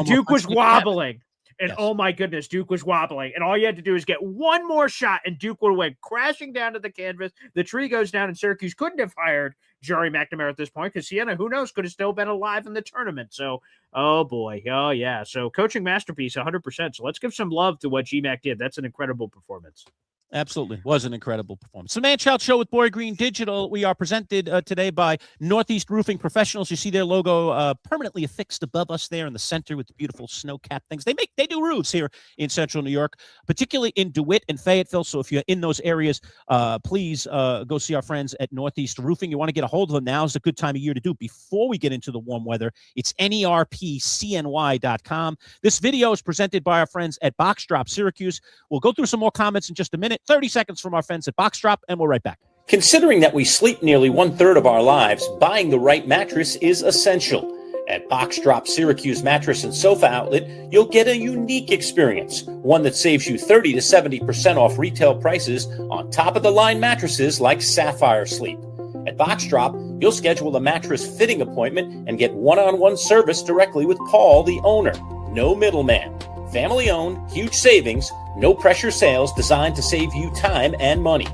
Duke was wobbling. And oh my goodness, Duke was wobbling. And all you had to do is get one more shot and Duke would have went crashing down to the canvas. The tree goes down and Syracuse couldn't have hired Gerry McNamara at this point because Siena, who knows, could have still been alive in the tournament. So, oh boy. Oh yeah. So coaching masterpiece, 100%. So let's give some love to what GMAC did. That's an incredible performance. Absolutely. Was an incredible performance. The Manchild Show with Boy Green Digital. We are presented today by Northeast Roofing Professionals. You see their logo permanently affixed above us there in the center with the beautiful snow-capped things. They do roofs here in Central New York, particularly in DeWitt and Fayetteville. So if you're in those areas, please go see our friends at Northeast Roofing. You want to get a hold of them. Now is a good time of year to do before we get into the warm weather. It's nerpcny.com. This video is presented by our friends at Drop Syracuse. We'll go through some more comments in just a minute. 30 seconds from our friends at Drop, and we'll right back. Considering that we sleep nearly 1/3 of our lives, buying the right mattress is essential. At Drop Syracuse Mattress and Sofa Outlet, you'll get a unique experience, one that saves you 30 to 70% off retail prices on top-of-the-line mattresses like Sapphire Sleep. At Drop, you'll schedule a mattress fitting appointment and get one-on-one service directly with Paul, the owner. No middleman. Family-owned, huge savings, no-pressure sales designed to save you time and money.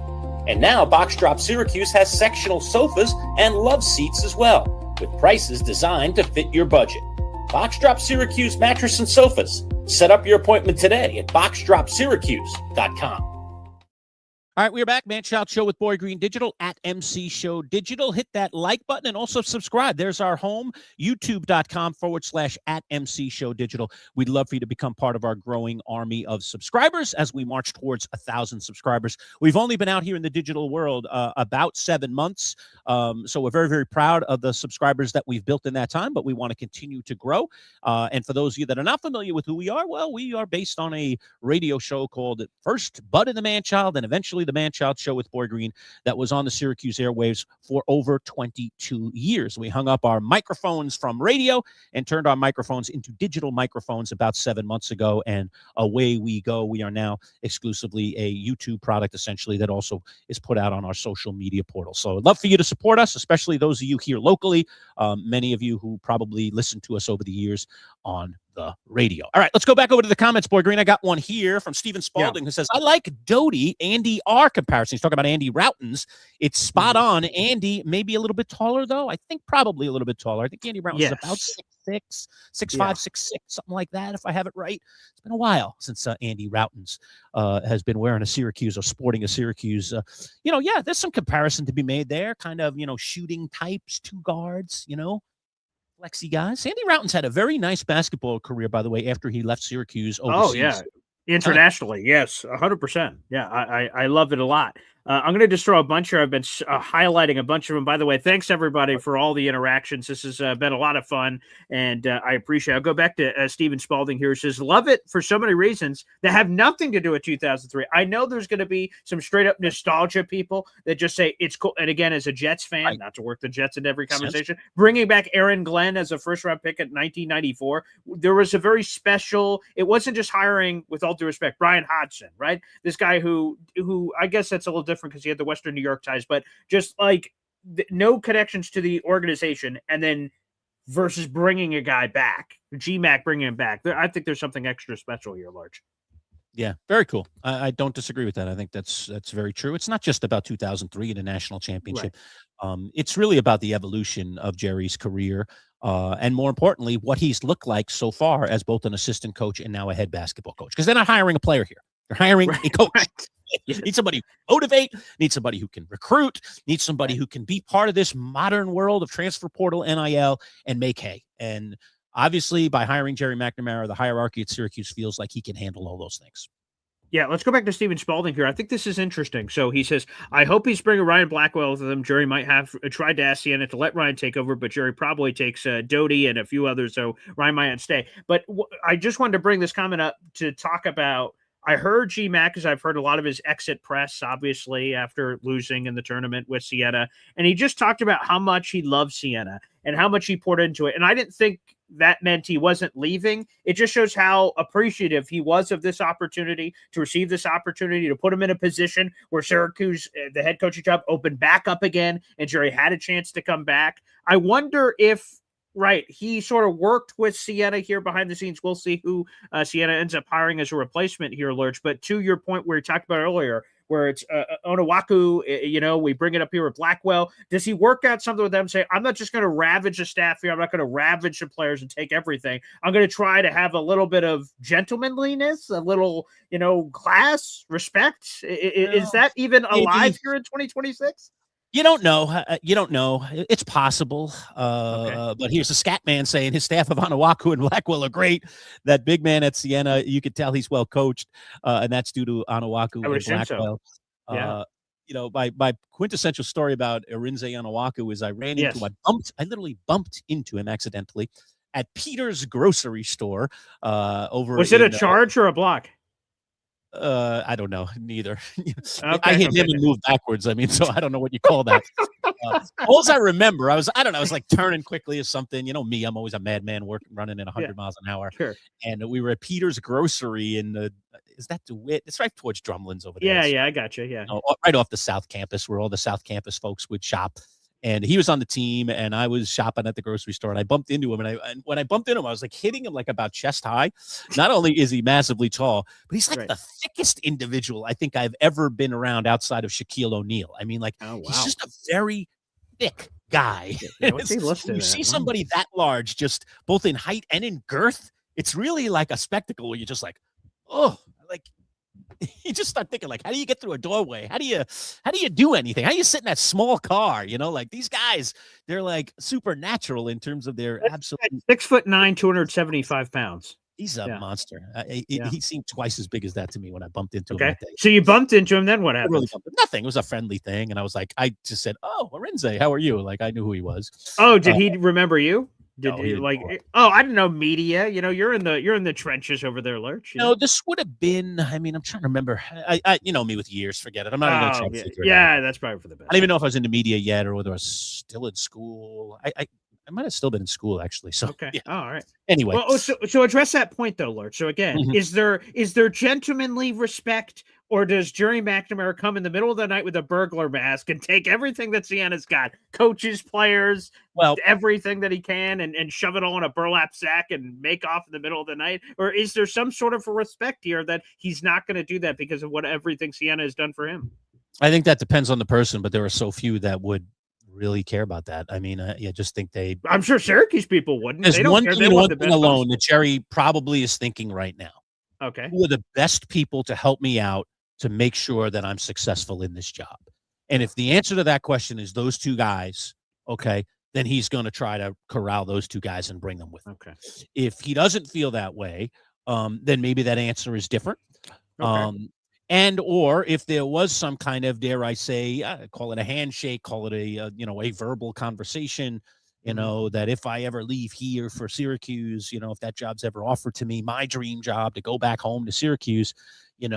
And now Drop Syracuse has sectional sofas and love seats as well, with prices designed to fit your budget. Drop Syracuse Mattress and Sofas. Set up your appointment today at boxdropsyracuse.com. All right, we're back. Manchild Show with Boy Green Digital at MC Show Digital. Hit that like button and also subscribe. There's our home, youtube.com/at MC Show Digital. We'd love for you to become part of our growing army of subscribers as we march towards 1,000 subscribers. We've only been out here in the digital world about 7 months. So we're very, very proud of the subscribers that we've built in that time, but we want to continue to grow. And for those of you that are not familiar with who we are, well, we are based on a radio show called first Bud and the Manchild and eventually the Manchild Show with Boy Green that was on the Syracuse airwaves for over 22 years. We hung up our microphones from radio and turned our microphones into digital microphones about 7 months ago, and away we go. We are now exclusively a YouTube product, essentially, that also is put out on our social media portal. So I'd love for you to support us, especially those of you here locally, many of you who probably listened to us over the years on the radio. All right, let's go back over to the comments, Boy Green. I got one here from Stephen Spalding who says, I like Doty, Andy R comparison. He's talking about Andy Routens. It's spot on. Andy, maybe a little bit taller, though. I think probably a little bit taller. I think Andy Routens is about 6'6", 6'5", 6'6", something like that, if I have it right. It's been a while since Andy Routens has been wearing a Syracuse or sporting a Syracuse. There's some comparison to be made there. Kind of, shooting types, two guards, flexy guys. Andy Routens had a very nice basketball career, by the way, after he left Syracuse overseas. Oh, yeah. Internationally, yes, 100%. Yeah, I love it a lot. I'm going to just throw a bunch here. I've been highlighting a bunch of them. By the way, thanks, everybody, for all the interactions. This has been a lot of fun, and I appreciate it. I'll go back to Stephen Spalding here. He says, love it for so many reasons that have nothing to do with 2003. I know there's going to be some straight-up nostalgia people that just say it's cool. And again, as a Jets fan, not to work the Jets in every conversation, bringing back Aaron Glenn as a first-round pick at 1994, there was a very special – it wasn't just hiring, with all due respect, Brian Hodgson, right? This guy who I guess that's a little different because he had the Western New York ties, but just like no connections to the organization, and then versus bringing a guy back, GMAC bringing him back. I think there's something extra special here, Large. Yeah, very cool. I don't disagree with that. I think that's very true. It's not just about 2003 and a national championship. Right. It's really about the evolution of Gerry's career, and more importantly, what he's looked like so far as both an assistant coach and now a head basketball coach. Because they're not hiring a player here; they're hiring a coach. Right. Need somebody who motivate, need somebody who can recruit, need somebody who can be part of this modern world of transfer portal, NIL, and make hay. And obviously, by hiring Gerry McNamara, the hierarchy at Syracuse feels like he can handle all those things. Yeah, let's go back to Stephen Spalding here. I think this is interesting. So he says, I hope he's bringing Ryan Blackwell with him. Gerry might have tried to ask Siena to let Ryan take over, but Gerry probably takes Doty and a few others, so Ryan might not stay. But I just wanted to bring this comment up to talk about, I heard GMAC, because I've heard a lot of his exit press, obviously, after losing in the tournament with Siena. And he just talked about how much he loved Siena and how much he poured into it. And I didn't think that meant he wasn't leaving. It just shows how appreciative he was of this opportunity, to receive this opportunity, to put him in a position where Syracuse, the head coaching job, opened back up again, and Gerry had a chance to come back. I wonder if, he sort of worked with Siena here behind the scenes. We'll see who Siena ends up hiring as a replacement here, Lurch. But to your point where you talked about earlier, where it's Onawaku, we bring it up here with Blackwell. Does he work out something with them? Say, I'm not just going to ravage the staff here. I'm not going to ravage the players and take everything. I'm going to try to have a little bit of gentlemanliness, a little, class, respect. Is that even alive here in 2026? You don't know. It's possible. Okay. But here's the scat man saying his staff of Onawaku and Blackwell are great. That big man at Siena, you could tell he's well coached, and that's due to Onawaku I would and assume Blackwell. so. Yeah. My quintessential story about Arinze Onawaku is I literally bumped into him accidentally at Peter's grocery store over. Was it a charge or a block? I don't know. Neither. Okay, I hit him and moved backwards. I mean, so I don't know what you call that. All I remember, I was like turning quickly or something. You know me, I'm always a madman running at 100 miles an hour. Sure. And we were at Peter's Grocery is that DeWitt? It's right towards Drumlin's over there. Yeah, I got you. Yeah. Right off the South Campus, where all the South Campus folks would shop. And he was on the team, and I was shopping at the grocery store, and I bumped into him. And when I bumped into him, I was like hitting him like about chest high. Not only is he massively tall, but he's like the thickest individual I think I've ever been around outside of Shaquille O'Neal. I mean, he's just a very thick guy. What's he listed? You see somebody that large, just both in height and in girth, it's really like a spectacle where you're just like, oh, like. You just start thinking, like, how do you get through a doorway? How do you do anything? How do you sit in that small car? Like these guys, they're like supernatural in terms of their absolute 6'9", 275 pounds. He's a monster. He seemed twice as big as that to me when I bumped into him. Okay. So you bumped into him, then what happened? Really nothing. It was a friendly thing. And I was like, I just said, oh, Arinze, how are you? Like, I knew who he was. Oh, did he remember you? No, he I didn't know media. You're in the trenches over there, Lurch. No, this would have been. I mean, I'm trying to remember. I me with years. Forget it. I'm not even going to figure it out. That's probably for the best. I don't even know if I was in the media yet or whether I was still in school. I might have still been in school actually. So okay, yeah. All right. Anyway, so address that point though, Lurch. So again, is there gentlemanly respect? Or does Gerry McNamara come in the middle of the night with a burglar mask and take everything that Siena's got, coaches, players, everything that he can, and shove it all in a burlap sack and make off in the middle of the night? Or is there some sort of a respect here that he's not going to do that because of what everything Siena has done for him? I think that depends on the person, but there are so few that would really care about that. I mean, I just think I'm sure Syracuse people wouldn't. There's one thing alone that Gerry probably is thinking right now. Okay. Who are the best people to help me out to make sure that I'm successful in this job? And if the answer to that question is those two guys, okay, then he's going to try to corral those two guys and bring them with him. Okay. If he doesn't feel that way, then maybe that answer is different. Okay. And or if there was some kind of, dare I say, call it a handshake, call it a verbal conversation, that if I ever leave here for Syracuse, if that job's ever offered to me, my dream job to go back home to Syracuse, hey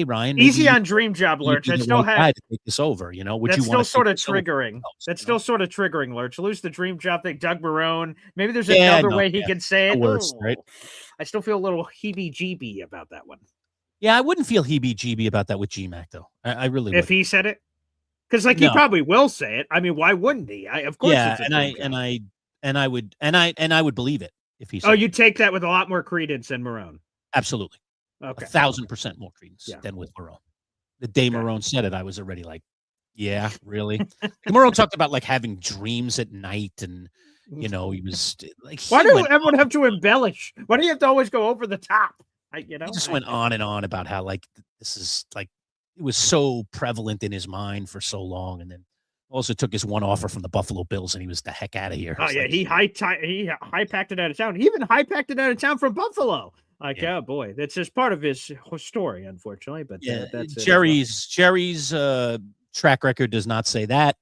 Ryan, easy on dream job, Lurch. I still have to take this over. Would that's you still sort of triggering? That's still sort of triggering, Lurch. Lose the dream job thing, Doug Marone. Maybe there's another way he can say it. Worse, right? I still feel a little heebie-jeebie about that one. Yeah, I wouldn't feel heebie-jeebie about that with GMAC though. I really would. If he said it, because he probably will say it. I mean, why wouldn't he? Of course. Yeah, and I would believe it if he said. Oh, you take that with a lot more credence than Marone. Absolutely. Okay. 1,000% more credence than with Marone. The day Marone said it, I was already like, yeah, really? Marone talked about like having dreams at night and, he was like, why do everyone have to embellish? Why do you have to always go over the top? He just went on and on about how like, this is like, it was so prevalent in his mind for so long. And then also took his one offer from the Buffalo Bills and he was the heck out of here. Oh yeah. He high-packed it out of town. He even high-packed it out of town from Buffalo. Oh boy, that's just part of his story, unfortunately. But that's Gerry's track record does not say that.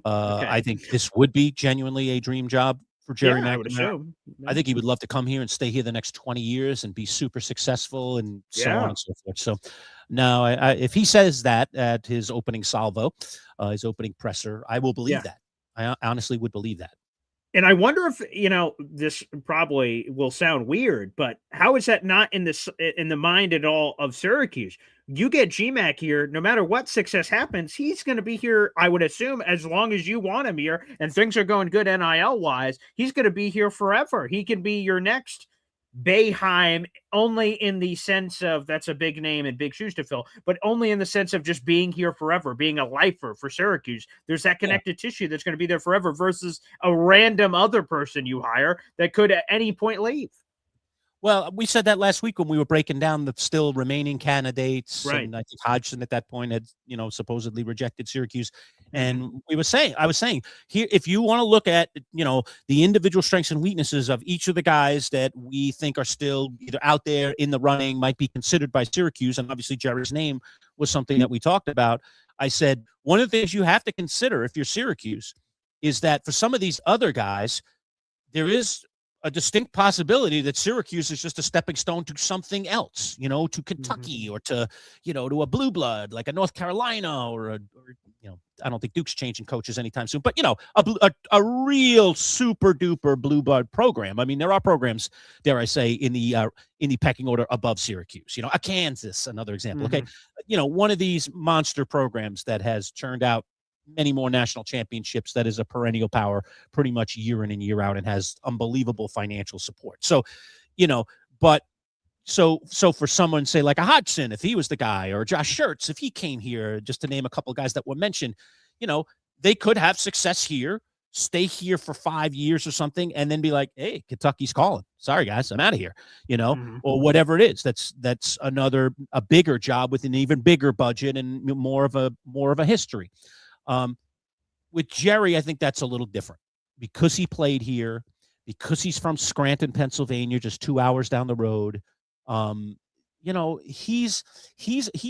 I think this would be genuinely a dream job for Gerry McNamara. I would assume. I think he would love to come here and stay here the next 20 years and be super successful and so on and so forth. So now, if he says that at his opening salvo, his opening presser, I will believe that. I honestly would believe that. And I wonder if, this probably will sound weird, but how is that not in the mind at all of Syracuse? You get GMAC here, no matter what success happens, he's going to be here, I would assume, as long as you want him here and things are going good NIL wise, he's going to be here forever. He can be your next Boeheim, only in the sense of that's a big name and big shoes to fill, but only in the sense of just being here forever, being a lifer for Syracuse. There's that connective tissue that's going to be there forever versus a random other person you hire that could at any point leave. Well, we said that last week when we were breaking down the still remaining candidates, Right. and I think Hodgson at that point had, supposedly rejected Syracuse. And I was saying here, if you want to look at, the individual strengths and weaknesses of each of the guys that we think are still either out there in the running, might be considered by Syracuse, and obviously Gerry's name was something that we talked about. I said, one of the things you have to consider if you're Syracuse is that for some of these other guys, there is a distinct possibility that Syracuse is just a stepping stone to something else, to Kentucky or to, to a blue blood, like a North Carolina or I don't think Duke's changing coaches anytime soon, but, a real super duper blue blood program. I mean, there are programs, dare I say, in the pecking order above Syracuse, a Kansas, another example. Okay. One of these monster programs that has churned out many more national championships, that is a perennial power pretty much year in and year out and has unbelievable financial support. So, but so for someone, say like a Hodgson, if he was the guy, or Josh Schertz, if he came here, just to name a couple of guys that were mentioned, they could have success here, stay here for 5 years or something, and then be like, hey, Kentucky's calling. Sorry, guys, I'm out of here, or whatever it is. That's a bigger job with an even bigger budget and more of a history. With Gerry, I think that's a little different because he played here, because he's from Scranton, Pennsylvania, just 2 hours down the road. He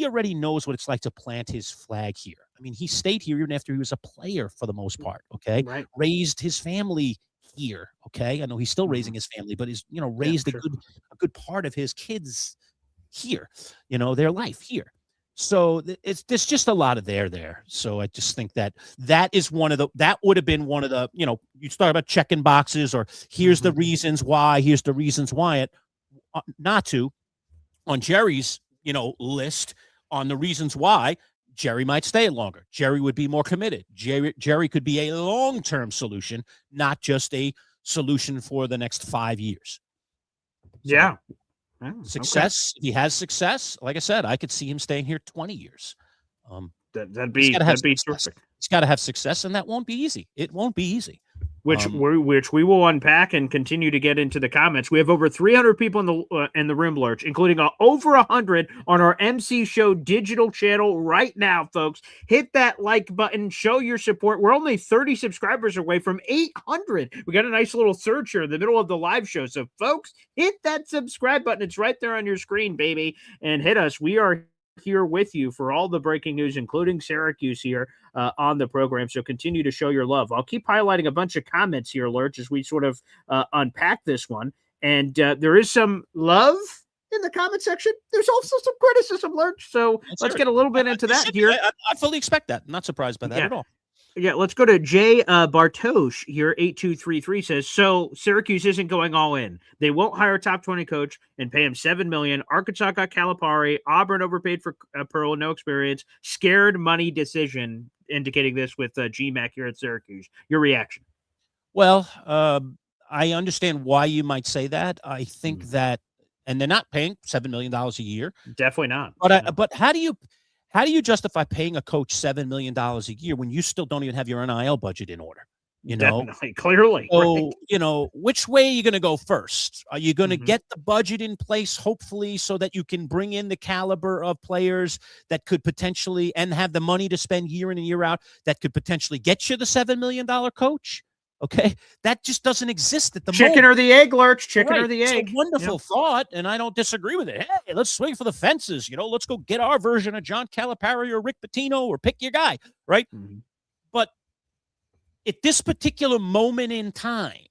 already knows what it's like to plant his flag here. I mean, he stayed here even after he was a player for the most part. Okay. Right. Raised his family here. Okay. I know he's still raising his family, but he's, raised a good part of his kids here, their life here. So there's just a lot of there. So I just think that would have been one of the, you start about checking boxes, or here's the reasons why, not to, on Gerry's, list on the reasons why. Gerry might stay longer. Gerry would be more committed. Gerry could be a long-term solution, not just a solution for the next 5 years. So, yeah. Success. Okay. If he has success, like I said, I could see him staying here 20 years. That'd be terrific. He's got to have success, and that won't be easy. It won't be easy. Which we will unpack and continue to get into the comments. We have over 300 people in the room, Lurch, including over 100 on our MC Show digital channel right now, folks. Hit that like button, show your support. We're only 30 subscribers away from 800. We got a nice little search here in the middle of the live show. So, folks, hit that subscribe button. It's right there on your screen, baby, and hit us. We are here with you for all the breaking news, including Syracuse here on the program. So continue to show your love. I'll keep highlighting a bunch of comments here, Lurch, as we sort of unpack this one. And there is some love in the comment section. There's also some criticism, Lurch. So let's get a little bit into that here. I fully expect that. I'm not surprised by that at all. Yeah, let's go to Jay Bartosh here. 8233 says, so Syracuse isn't going all in. They won't hire a top 20 coach and pay him $7 million. Arkansas got Calipari. Auburn overpaid for Pearl, no experience. Scared money decision, indicating this with GMAC here at Syracuse. Your reaction? Well, I understand why you might say that. I think that, and they're not paying $7 million a year. Definitely not. But how do you justify paying a coach $7 million a year when you still don't even have your NIL budget in order? Definitely, clearly. So, which way are you going to go first? Are you going to get the budget in place, hopefully, so that you can bring in the caliber of players that could potentially, and have the money to spend year in and year out, that could potentially get you the $7 million coach? Okay, that just doesn't exist at the moment. Chicken or the egg, Lurch. Chicken or the egg. It's a wonderful thought, and I don't disagree with it. Hey, let's swing for the fences. Let's go get our version of John Calipari or Rick Pitino, or pick your guy, right? But at this particular moment in time,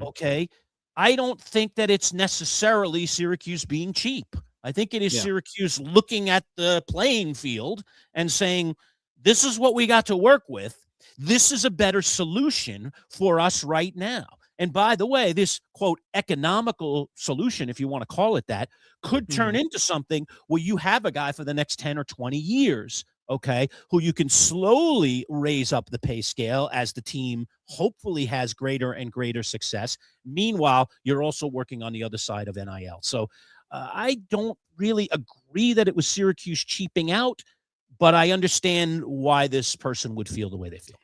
okay, I don't think that it's necessarily Syracuse being cheap. I think it is Syracuse looking at the playing field and saying, this is what we got to work with. This is a better solution for us right now. And by the way, this, quote, economical solution, if you want to call it that, could turn into something where you have a guy for the next 10 or 20 years, okay, who you can slowly raise up the pay scale as the team hopefully has greater and greater success. Meanwhile, you're also working on the other side of NIL. So I don't really agree that it was Syracuse cheaping out, but I understand why this person would feel the way they feel.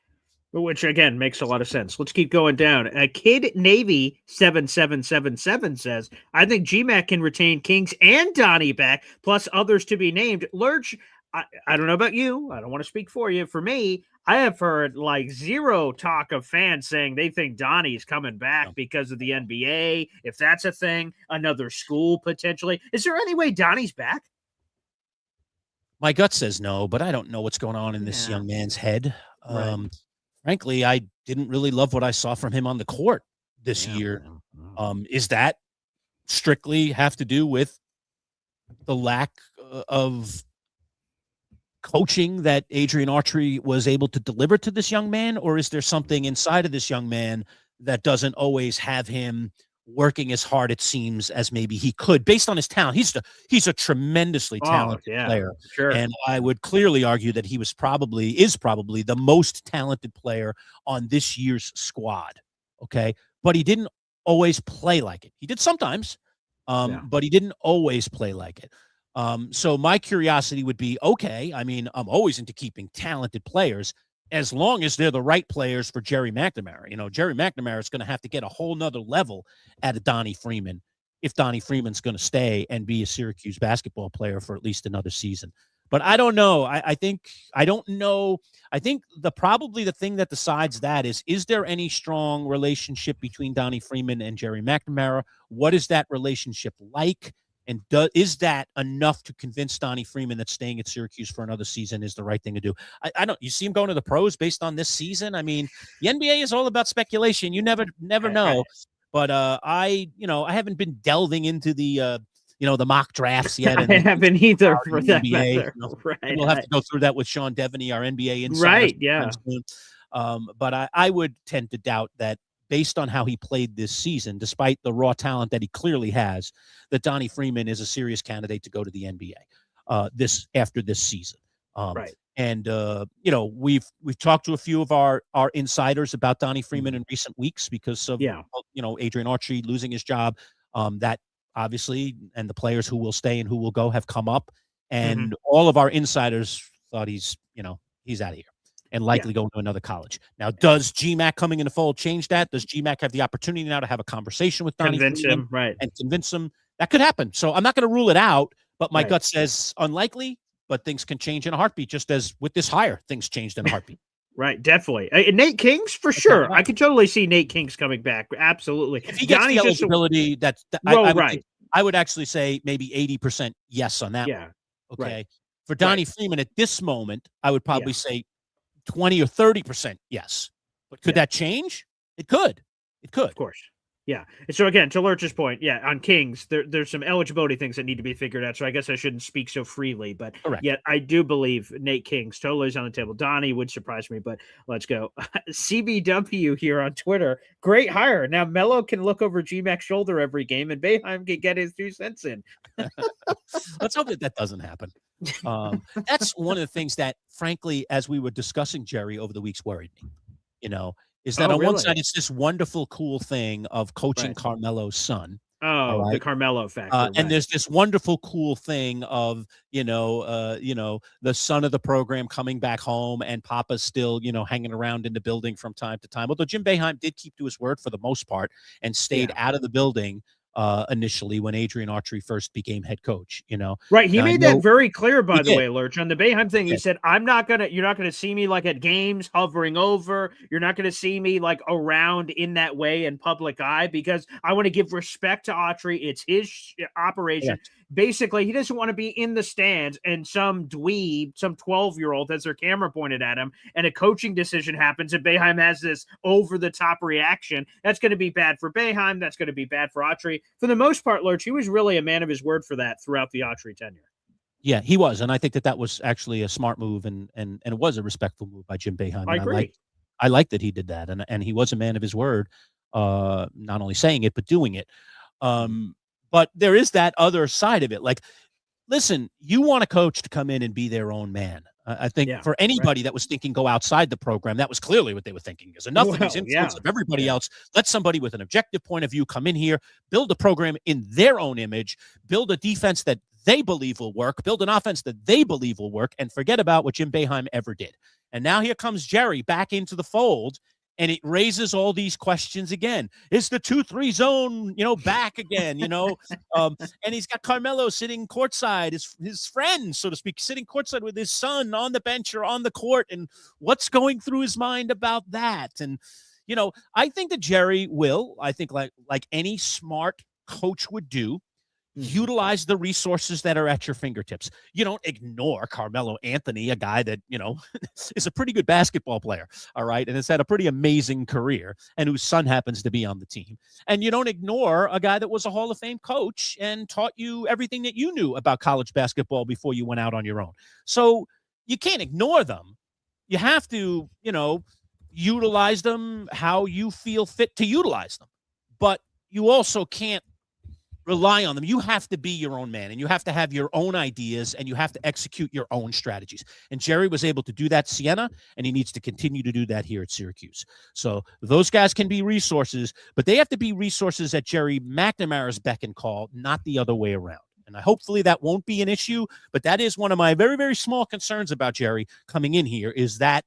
Which again makes a lot of sense. Let's keep going down. Kid Navy 7777 says, I think GMAC can retain Kings and Donnie back, plus others to be named. Lurch, I don't know about you. I don't want to speak for you. For me, I have heard like zero talk of fans saying they think Donnie's coming back because of the NBA. If that's a thing, another school potentially. Is there any way Donnie's back? My gut says no, but I don't know what's going on in this young man's head. Right. Frankly, I didn't really love what I saw from him on the court this year. Is that strictly have to do with the lack of coaching that Adrian Autry was able to deliver to this young man? Or is there something inside of this young man that doesn't always have him working as hard, it seems, as maybe he could based on his talent? He's a tremendously talented player. Sure. And I would clearly argue that he is probably the most talented player on this year's squad. Okay. But he didn't always play like it. He did sometimes, but he didn't always play like it. So my curiosity would be, okay, I mean, I'm always into keeping talented players as long as they're the right players for Gerry McNamara. You know, Gerry McNamara is going to have to get a whole nother level at a Donnie Freeman if Donnie Freeman's going to stay and be a Syracuse basketball player for at least another season. But I don't know. I think probably the thing that decides that is there any strong relationship between Donnie Freeman and Gerry McNamara? What is that relationship like? And is that enough to convince Donnie Freeman that staying at Syracuse for another season is the right thing to do? I don't. You see him going to the pros based on this season. I mean, the NBA is all about speculation. You never know. But I haven't been delving into the mock drafts yet. I haven't either, for that NBA, matter. Right. We'll have to go through that with Sean Devaney, our NBA insider. Right. Yeah. But I would tend to doubt that, based on how he played this season, despite the raw talent that he clearly has, that Donnie Freeman is a serious candidate to go to the NBA after this season. Right. And we've talked to a few of our insiders about Donnie Freeman in recent weeks because of Adrian Autry losing his job. That obviously, and the players who will stay and who will go have come up, and all of our insiders thought he's out of here and likely going to another college. Now, does GMAC coming in the fold change that? Does GMAC have the opportunity now to have a conversation with Donnie Freeman and convince him? That could happen. So I'm not going to rule it out, but my gut says unlikely, but things can change in a heartbeat, just as with this hire, things changed in a heartbeat. Right, definitely. Nate Kings, for sure. I could totally see Nate Kings coming back. Absolutely. If he gets the eligibility, I would actually say maybe 80% yes on that one. Okay. Right. For Donnie Freeman at this moment, I would probably say 20 or 30% yes. But could that change? It could. Of course. Yeah. So again, to Lurch's point, on Kings, there's some eligibility things that need to be figured out. So I guess I shouldn't speak so freely, but yet I do believe Nate Kings totally is on the table. Donnie would surprise me, but let's go. CBW here on Twitter. Great hire. Now Melo can look over GMAC's shoulder every game and Boeheim can get his 2 cents in. Let's hope that doesn't happen. That's one of the things that, frankly, as we were discussing, Gerry, over the weeks, worried me. Is that on one side, it's this wonderful, cool thing of coaching Carmelo's son. Oh, the Carmelo factor. And there's this wonderful, cool thing of, the son of the program coming back home and Papa's still, hanging around in the building from time to time. Although Jim Boeheim did keep to his word for the most part and stayed out of the building initially when Adrian Autry first became head coach, Right. He made that very clear, by the way, Lurch. On the Boeheim thing, he said, you're not gonna see me like at games hovering over. You're not gonna see me like around in that way in public eye because I want to give respect to Autry. It's his operation. Yeah. Basically, he doesn't want to be in the stands and some dweeb, some 12-year-old has their camera pointed at him and a coaching decision happens and Boeheim has this over-the-top reaction. That's going to be bad for Boeheim. That's going to be bad for Autry. For the most part, Lurch, he was really a man of his word for that throughout the Autry tenure. Yeah, he was. And I think that was actually a smart move and it was a respectful move by Jim Boeheim. I agree. I like that he did that. And he was a man of his word, not only saying it, but doing it. But there is that other side of it. Like, listen, you want a coach to come in and be their own man. I think for anybody that was thinking go outside the program, that was clearly what they were thinking. Is enough of these influence of everybody else. Let somebody with an objective point of view come in here, build a program in their own image, build a defense that they believe will work, build an offense that they believe will work, and forget about what Jim Boeheim ever did. And now here comes Gerry back into the fold, and it raises all these questions again. Is the 2-3 zone, back again, and he's got Carmelo sitting courtside, his friend, so to speak, sitting courtside with his son on the bench or on the court. And what's going through his mind about that? And, I think that Gerry will, I think like any smart coach would do, utilize the resources that are at your fingertips. You don't ignore Carmelo Anthony, a guy that, is a pretty good basketball player, all right, and has had a pretty amazing career, and whose son happens to be on the team. And you don't ignore a guy that was a Hall of Fame coach and taught you everything that you knew about college basketball before you went out on your own. So you can't ignore them. You have to, utilize them how you feel fit to utilize them. But you also can't rely on them. You have to be your own man, and you have to have your own ideas, and you have to execute your own strategies. And Gerry was able to do that at Siena, and he needs to continue to do that here at Syracuse. So those guys can be resources, but they have to be resources at Gerry McNamara's beck and call, not the other way around. And hopefully that won't be an issue, but that is one of my very, very small concerns about Gerry coming in here, is that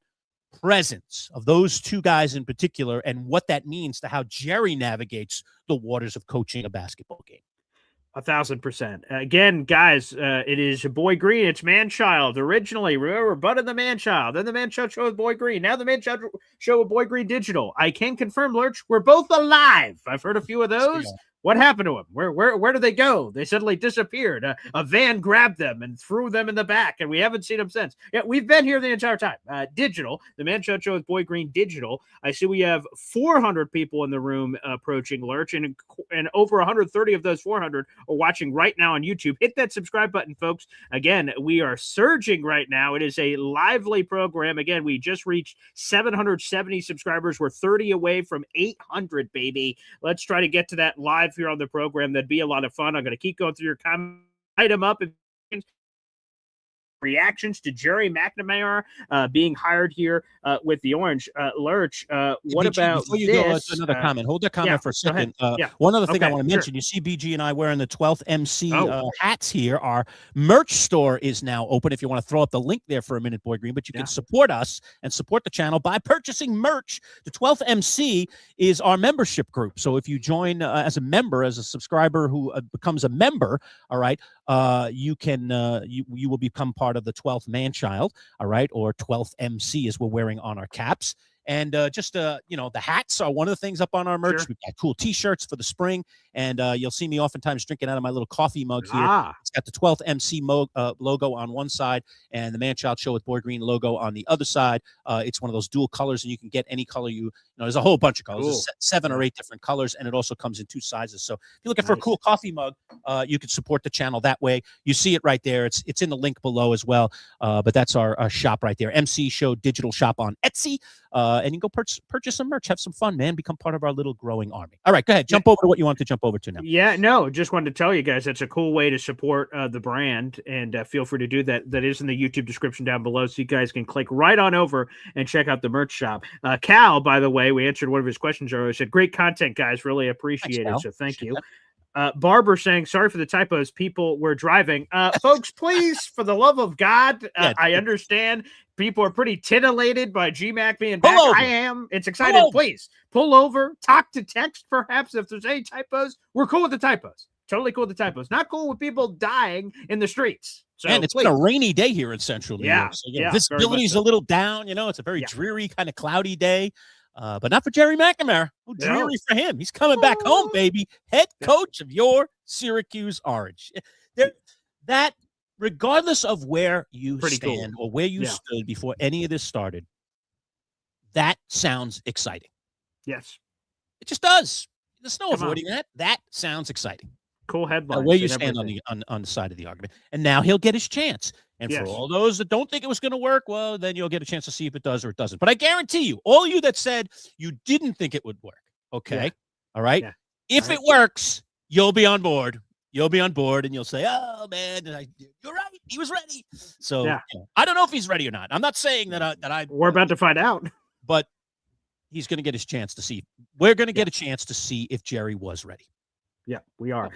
presence of those two guys in particular, and what that means to how Gerry navigates the waters of coaching a basketball game. 1,000%. Again, guys, it is Boy Green. It's Manchild. Originally, remember, Bud and the Manchild. Then the Manchild show with Boy Green. Now the Manchild show with Boy Green Digital. I can confirm, Lurch, we're both alive. I've heard a few of those. What happened to them? Where did they go? They suddenly disappeared. A van grabbed them and threw them in the back, and we haven't seen them since. Yeah, we've been here the entire time. Digital, the Manchild show with Boy Green Digital. I see we have 400 people in the room approaching, Lurch, and over 130 of those 400 are watching right now on YouTube. Hit that subscribe button, folks. Again, we are surging right now. It is a lively program. Again, we just reached 770 subscribers. We're 30 away from 800, baby. Let's try to get to that live here on the program. That'd be a lot of fun. I'm going to keep going through your comment. Item up. Reactions to Gerry McNamara being hired here with the Orange. Lurch, what about before you this? go to another comment? Hold that comment for a second. One other thing I want to mention. You see BG and I wearing the 12th MC hats here. Our merch store is now open. If you want to throw up the link there for a minute, Boy Green, but you can support us and support the channel by purchasing merch. The 12th MC is our membership group. So if you join as a member, as a subscriber who becomes a member, all right, you can you will become part of the 12th Manchild, all right, or 12th MC as we're wearing on our caps. And the hats are one of the things up on our merch. We've got cool T-shirts for the spring, and you'll see me oftentimes drinking out of my little coffee mug here. It's got the 12th MC logo on one side and the Manchild Show with Boy Green logo on the other side. It's one of those dual colors, and you can get any color there's a whole bunch of colors. There's 7 or 8 different colors, and it also comes in 2 sizes. So if you're looking for a cool coffee mug, you can support the channel that way. You see it right there. It's in the link below as well. But that's our shop right there. MC Show Digital Shop on Etsy. And you can go purchase some merch, have some fun, man. Become part of our little growing army. All right, go ahead. Jump over to what you want to jump over to now. Yeah, no, just wanted to tell you guys that's a cool way to support the brand, and feel free to do that. That is in the YouTube description down below, so you guys can click right on over and check out the merch shop. Cal, by the way, we answered one of his questions earlier. Said, great content, guys. Really appreciate it. So thank you. Barber saying, sorry for the typos. People were driving. Folks, please, for the love of God, I understand people are pretty titillated by GMAC being back. I am. It's exciting. Please pull over, talk to text, perhaps, if there's any typos. We're cool with the typos. Totally cool with the typos. Not cool with people dying in the streets. So, and it's been a rainy day here in Central New York. So, visibility's a little down. It's a very dreary, kind of cloudy day. But not for Gerry McNamara. Oh, dreary for him. He's coming back home, baby. Head coach of your Syracuse Orange. That, regardless of where you stand or where you stood before any of this started, that sounds exciting. Yes. It just does. There's no avoiding that. That sounds exciting. Cool headline. Where you stand on the side of the argument. And now he'll get his chance. And for all those that don't think it was going to work, well, then you'll get a chance to see if it does or it doesn't. But I guarantee you, all you that said you didn't think it would work, all right? If it works, you'll be on board. you'll be on board and you'll say, "Oh man, you're right. He was ready." So Yeah. I don't know if he's ready or not. I'm not saying We're about to find out. but he's going to get his chance to see. We're going to get a chance to see if Gerry was ready. Yeah, we are.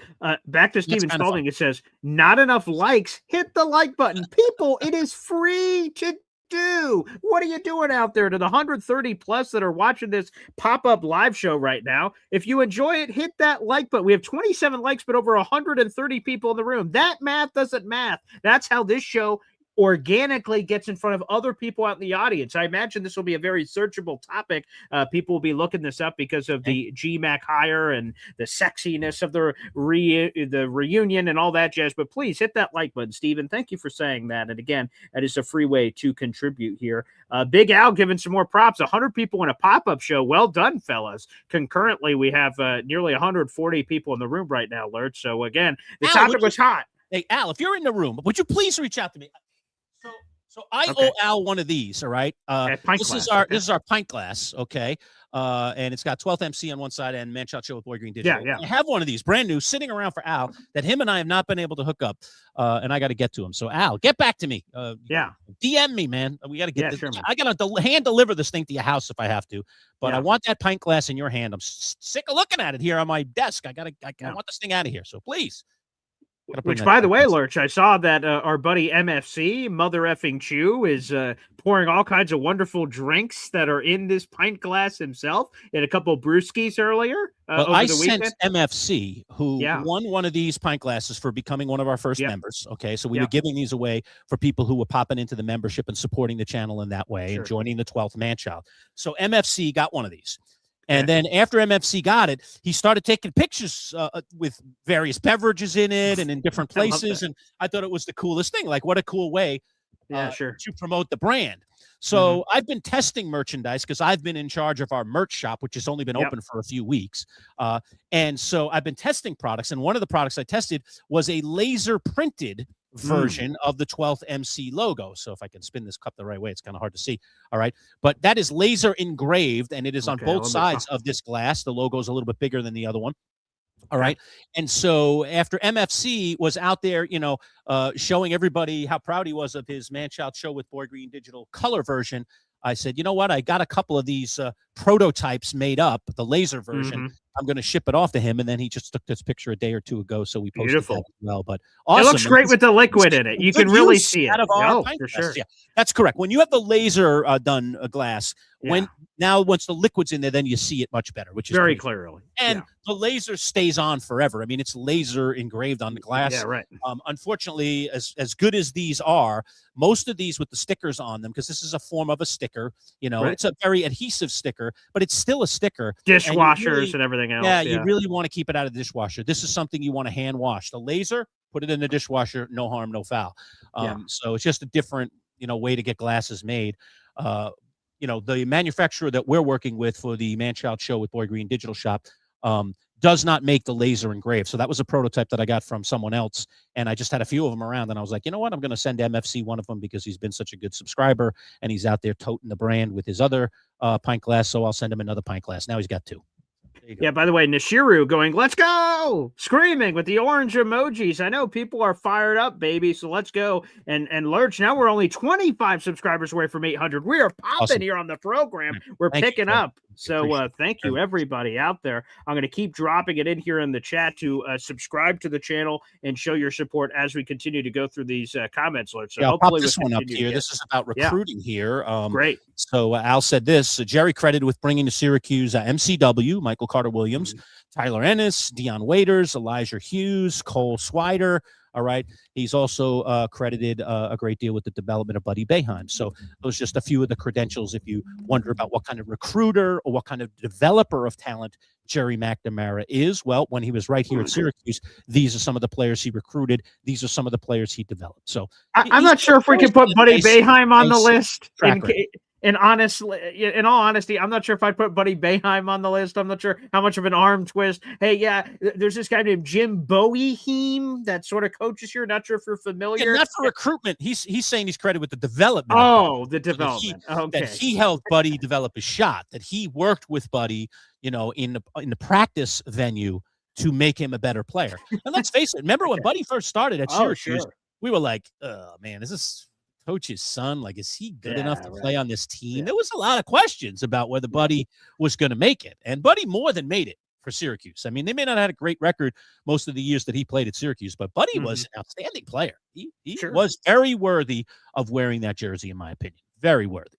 Back to Steven kind of Spalding. It says, not enough likes. Hit the like button. People, it is free to do. What are you doing out there? To the 130 plus that are watching this pop-up live show right now, if you enjoy it, hit that like button. We have 27 likes, but over 130 people in the room. That math doesn't math. That's how this show organically gets in front of other people out in the audience. I imagine this will be a very searchable topic. People will be looking this up because of the GMAC hire and the sexiness of the reunion and all that jazz. But please hit that like button, Steven. Thank you for saying that. And again, that is a free way to contribute here. Big Al giving some more props. 100 people in a pop-up show. Well done, fellas. Concurrently, we have nearly 140 people in the room right now, Lurch. So again, the topic was hot. Hey, Al, if you're in the room, would you please reach out to me? So I owe Al one of these, all right? This is our pint glass, okay? And it's got 12th MC on one side and Manchild Show with Boy Green Digital. Yeah. I have one of these brand new sitting around for Al that him and I have not been able to hook up, and I got to get to him. So Al, get back to me. DM me, man. We got to get this. Sure, I got to hand deliver this thing to your house if I have to, but I want that pint glass in your hand. I'm sick of looking at it here on my desk. I want this thing out of here. So please. Which, by the way, Lurch, I saw that our buddy MFC, Mother Effing Chew, is pouring all kinds of wonderful drinks that are in this pint glass himself. He had a couple of brewskis earlier over the weekend. Sent MFC, who won one of these pint glasses for becoming one of our first members. Okay, so we were giving these away for people who were popping into the membership and supporting the channel in that way and joining the 12th Manchild. So MFC got one of these. And then after MFC got it, he started taking pictures with various beverages in it and in different places. And I thought it was the coolest thing. Like, what a cool way to promote the brand. So I've been testing merchandise because I've been in charge of our merch shop, which has only been open for a few weeks. And so I've been testing products. And one of the products I tested was a laser printed version of the 12th MC logo. So if I can spin this cup the right way, it's kind of hard to see. All right. But that is laser engraved and it is on both sides of this glass. The logo is a little bit bigger than the other one. All right. And so after MFC was out there, showing everybody how proud he was of his Manchild Show with Boy Green Digital color version, I said, you know what? I got a couple of these prototypes made up, the laser version. I'm going to ship it off to him. And then he just took this picture a day or two ago. So we posted that as well. But awesome. It looks great with the liquid in it. You can really see it. Out of our for sure. Yeah, that's correct. When you have the laser done glass, once the liquid's in there, then you see it much better, which is very clearly. And the laser stays on forever. I mean, it's laser engraved on the glass. Yeah, right. Unfortunately, as good as these are, most of these with the stickers on them, because this is a form of a sticker, it's a very adhesive sticker, but it's still a sticker. Dishwashers and everything else. Yeah, you really want to keep it out of the dishwasher. This is something you want to hand wash. The laser, put it in the dishwasher, no harm, no foul. So it's just a different, way to get glasses made. The manufacturer that we're working with for the Manchild Show with Boy Green Digital Shop does not make the laser engraved. So that was a prototype that I got from someone else. And I just had a few of them around. And I was like, you know what? I'm going to send MFC one of them because he's been such a good subscriber. And he's out there toting the brand with his other pint glass. So I'll send him another pint glass. Now he's got two. Yeah, by the way, Nishiru going, let's go, screaming with the orange emojis. I know people are fired up, baby, so let's go. And Lurch, now we're only 25 subscribers away from 800. We are popping here on the program. We're picking up. So thank you, everybody out there. I'm going to keep dropping it in here in the chat to subscribe to the channel and show your support as we continue to go through these comments, Lurch. So I'll pop this one up here. This is about recruiting here. Great. So Al said this, Gerry credited with bringing to Syracuse MCW, Michael Carter Williams, Tyler Ennis, Deion Waiters, Elijah Hughes, Cole Swider. All right. He's also credited a great deal with the development of Buddy Boeheim. So those are just a few of the credentials if you wonder about what kind of recruiter or what kind of developer of talent Gerry McNamara is. Well, when he was right here at Syracuse, these are some of the players he recruited. These are some of the players he developed. So I'm not sure if we can put Buddy Boeheim on the list. And honestly, in all honesty, I'm not sure if I'd put Buddy Boeheim on the list. I'm not sure how much of an arm twist. Hey, there's this guy named Jim Boeheim that sort of coaches here. Not sure if you're familiar. Yeah, not for recruitment. He's saying he's credited with the development. Oh, the development. That he helped Buddy develop his shot. That he worked with Buddy, in the practice venue to make him a better player. And let's face it, remember when Buddy first started at Syracuse, sure. we were like, oh, man, is this coach's son? Like, is he good enough to play right. on this team? Yeah. There was a lot of questions about whether Buddy was going to make it. And Buddy more than made it for Syracuse. I mean, they may not have had a great record most of the years that he played at Syracuse, but Buddy was an outstanding player. He was very worthy of wearing that jersey, in my opinion. Very worthy.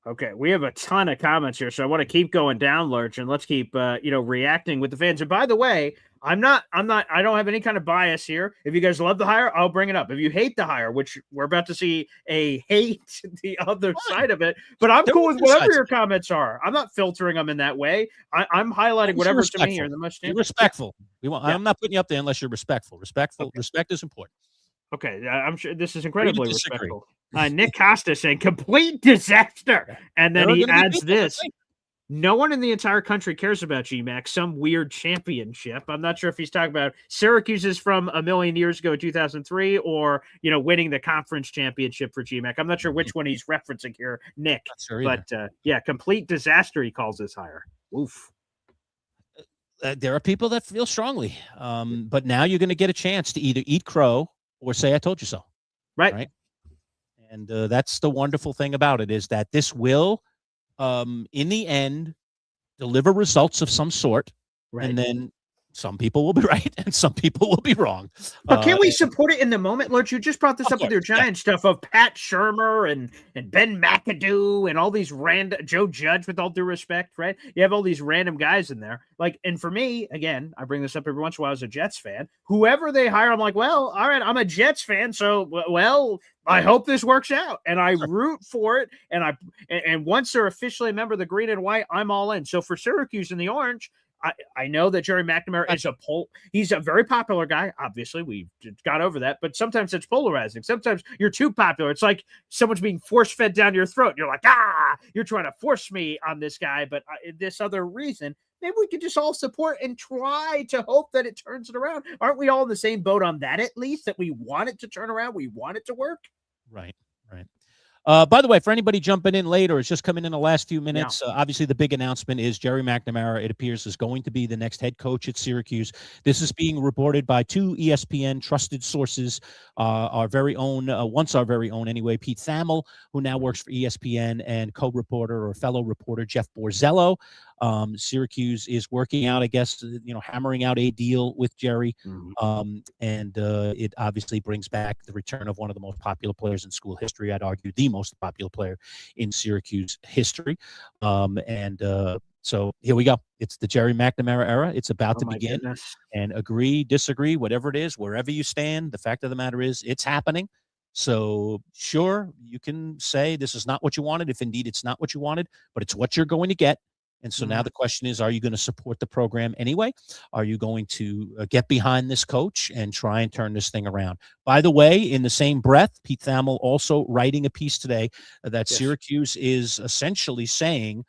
Okay, we have a ton of comments here, so I want to keep going down, Lurch, and let's keep reacting with the fans. And by the way, I don't have any kind of bias here. If you guys love the hire, I'll bring it up. If you hate the hire, which we're about to see a hate the other side of it, but I'm cool with whatever your comments are. I'm not filtering them in that way. I'm highlighting whatever to me are the most. You're respectful. I'm not putting you up there unless you're respectful. Respect is important. Okay, I'm sure this is incredibly respectful. Nick Costa saying complete disaster, and then he adds this: no one in the entire country cares about GMAC. Some weird championship. I'm not sure if he's talking about Syracuse's from a million years ago, 2003, or winning the conference championship for GMAC. I'm not sure which one he's referencing here, Nick. But complete disaster. He calls this hire. Oof. There are people that feel strongly, but now you're going to get a chance to either eat crow or say, I told you so. Right. And that's the wonderful thing about it, is that this will, in the end, deliver results of some sort. Right. And then some people will be right and some people will be wrong. But can we support it in the moment, Lurch? You just brought this up with your Giant stuff of Pat Shermer and Ben McAdoo and all these random Joe Judge, with all due respect, right? You have all these random guys in there. Like, and for me, again, I bring this up every once in a while as a Jets fan. Whoever they hire, I'm like, well, all right, I'm a Jets fan, so I hope this works out, and I root for it. And once they're officially a member of the green and white, I'm all in. So for Syracuse in the orange, I know that Gerry McNamara is he's a very popular guy. Obviously, we've got over that, but sometimes it's polarizing. Sometimes you're too popular. It's like someone's being force-fed down your throat. You're like, you're trying to force me on this guy, but this other reason, maybe we could just all support and try to hope that it turns it around. Aren't we all in the same boat on that, at least, that we want it to turn around? We want it to work? Right. By the way, for anybody jumping in late or is just coming in the last few minutes, obviously the big announcement is Gerry McNamara, it appears, is going to be the next head coach at Syracuse. This is being reported by two ESPN trusted sources, our very own, once our very own anyway, Pete Thamel, who now works for ESPN, and co-reporter or fellow reporter Jeff Borzello. Syracuse is working out, I guess, hammering out a deal with Gerry. And it obviously brings back the return of one of the most popular players in school history. I'd argue the most popular player in Syracuse history. So here we go. It's the Gerry McNamara era. It's about to begin. Goodness. And agree, disagree, whatever it is, wherever you stand, the fact of the matter is it's happening. So sure, you can say this is not what you wanted, if indeed it's not what you wanted, but it's what you're going to get. And so now the question is, are you going to support the program anyway? Are you going to get behind this coach and try and turn this thing around? By the way, in the same breath, Pete Thamel also writing a piece today that Syracuse is essentially saying,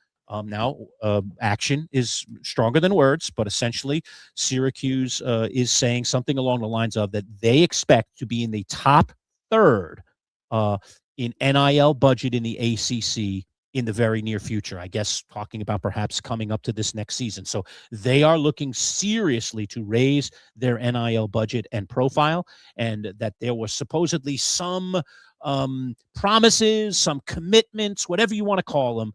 action is stronger than words, but essentially Syracuse is saying something along the lines of that they expect to be in the top third in NIL budget in the ACC in the very near future, I guess, talking about perhaps coming up to this next season. So they are looking seriously to raise their NIL budget and profile, and that there was supposedly some promises, some commitments, whatever you want to call them,